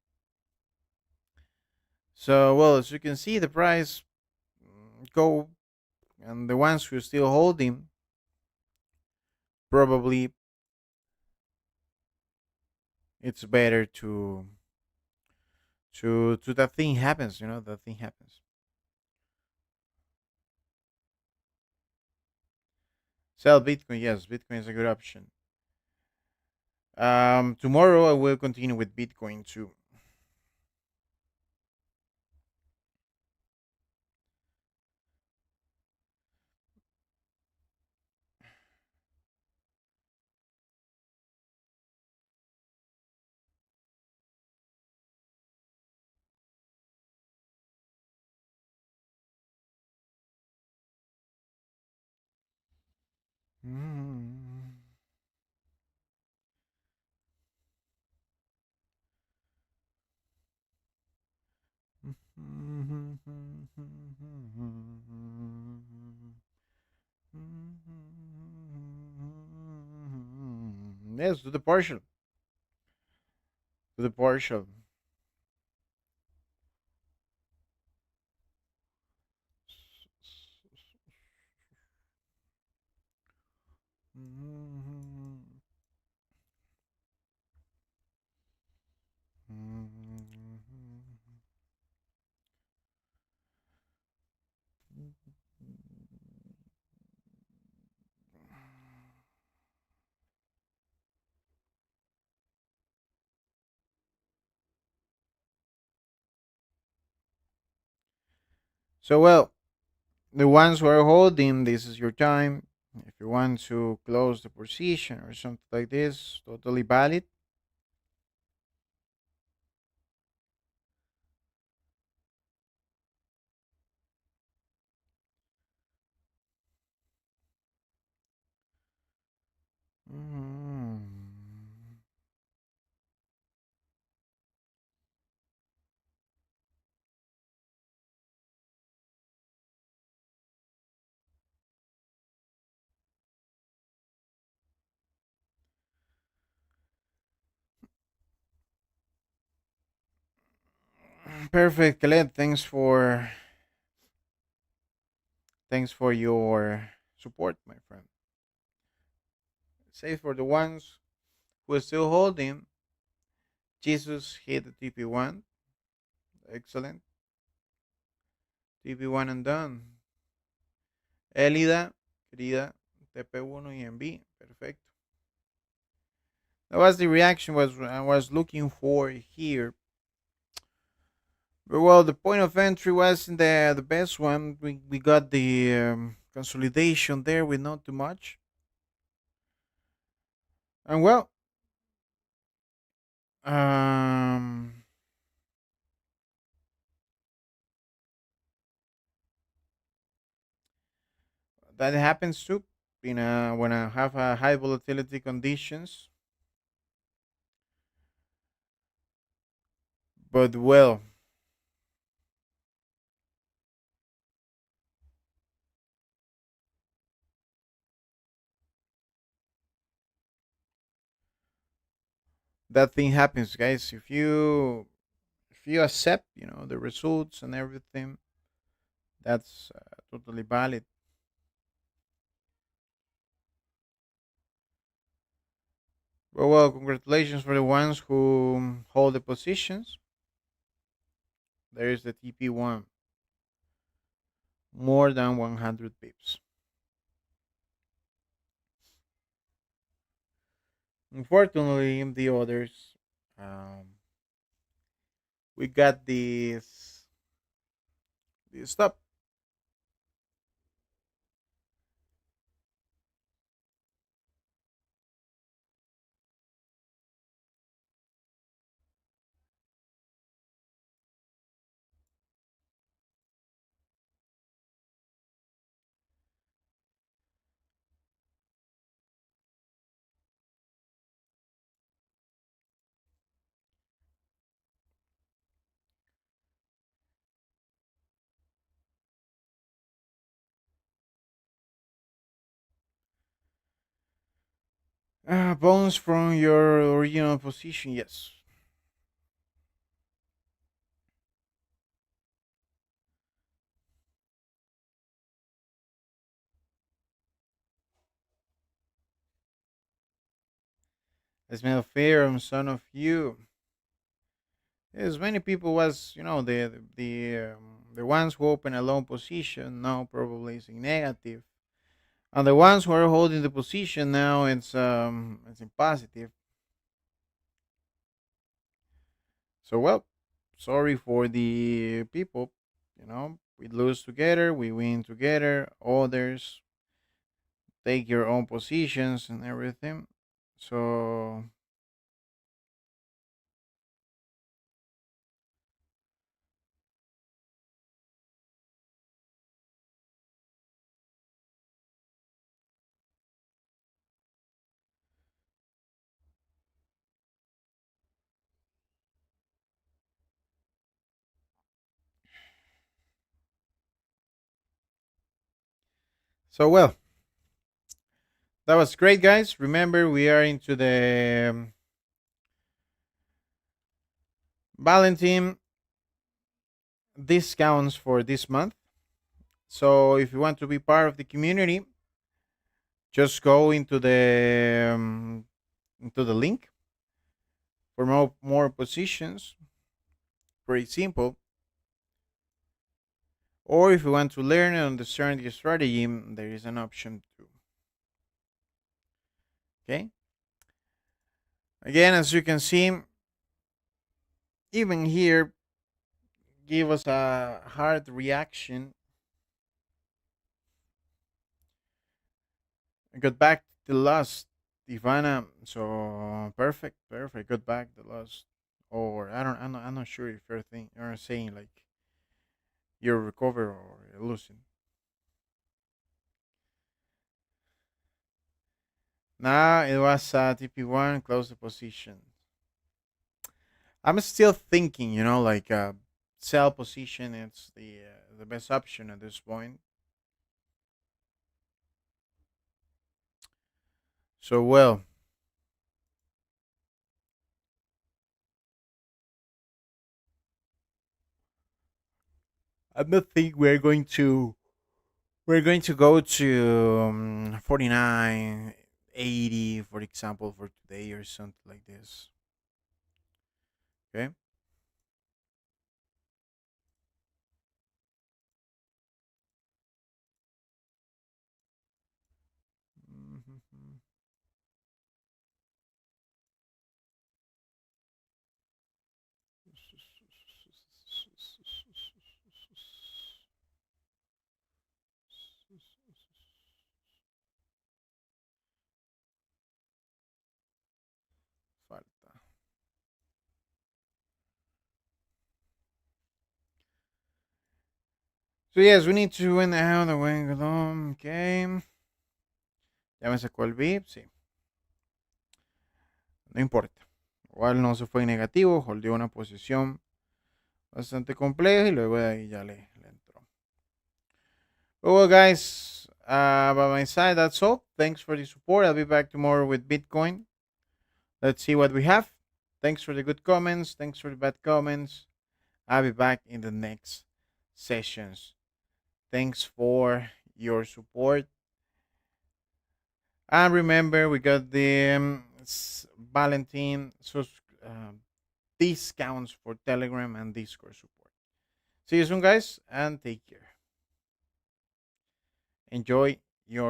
So, well, as you can see, the price go, and the ones who still holding probably it's better to that thing happens. That thing happens. Sell Bitcoin. Yes, Bitcoin is a good option. Tomorrow I will continue with Bitcoin too. Mm. Yes, to the partial. To the partial. So, well, the ones who are holding, this is your time. If you want to close the position or something like this, totally valid. Mm. Perfect, Khaled. Thanks for your support, my friend. Say for the ones who are still holding, Jesus hit the TP1. Excellent. TP1 and done. Elida, querida, TP1 y MB. Perfecto. That was the reaction was I was looking for here. But, well, the point of entry wasn't the best one. We got the consolidation there with not too much. And, well, Um, that happens too. When I have a high volatility conditions, but well, that thing happens, guys. If you accept, the results and everything, that's totally valid. Well, congratulations for the ones who hold the positions. There is the TP1, more than 100 pips. Unfortunately, the others, um, we got this stop. Bones from your original position, yes. As male fair, I'm son of you. As many people was, the ones who open a long position now probably is in negative, and the ones who are holding the position now it's in positive. So well, sorry for the people. We lose together, we win together. Others take your own positions and everything. So well, that was great, guys. Remember, we are into the Valentine discounts for this month. So if you want to be part of the community, just go into the link for more positions. Pretty simple. Or if you want to learn and understand the strategy, there is an option too. Okay. Again, as you can see, even here, give us a hard reaction. I got back the last Ivana. So perfect, perfect. Got back the last. Or I don't. I'm not sure if you're saying like you're recover or you're losing. Now it was TP1 close the position. I'm still thinking, like sell position. It's the best option at this point. So well, I don't think we're going to go to 49, 80, for example, for today or something like this. Okay. Mhm. Falta. So yes, we need to win out the wing. Okay. Ya me sacó el VIP, sí. No importa. Igual no se fue negativo, holdeó una posición bastante compleja y luego de ahí ya le entró. But well, guys, by my side, that's all. Thanks for the support. I'll be back tomorrow with Bitcoin. Let's see what we have. Thanks for the good comments. Thanks for the bad comments. I'll be back in the next sessions. Thanks for your support. And remember, we got the Valentine discounts for Telegram and Discord support. See you soon, guys, and take care. Enjoy your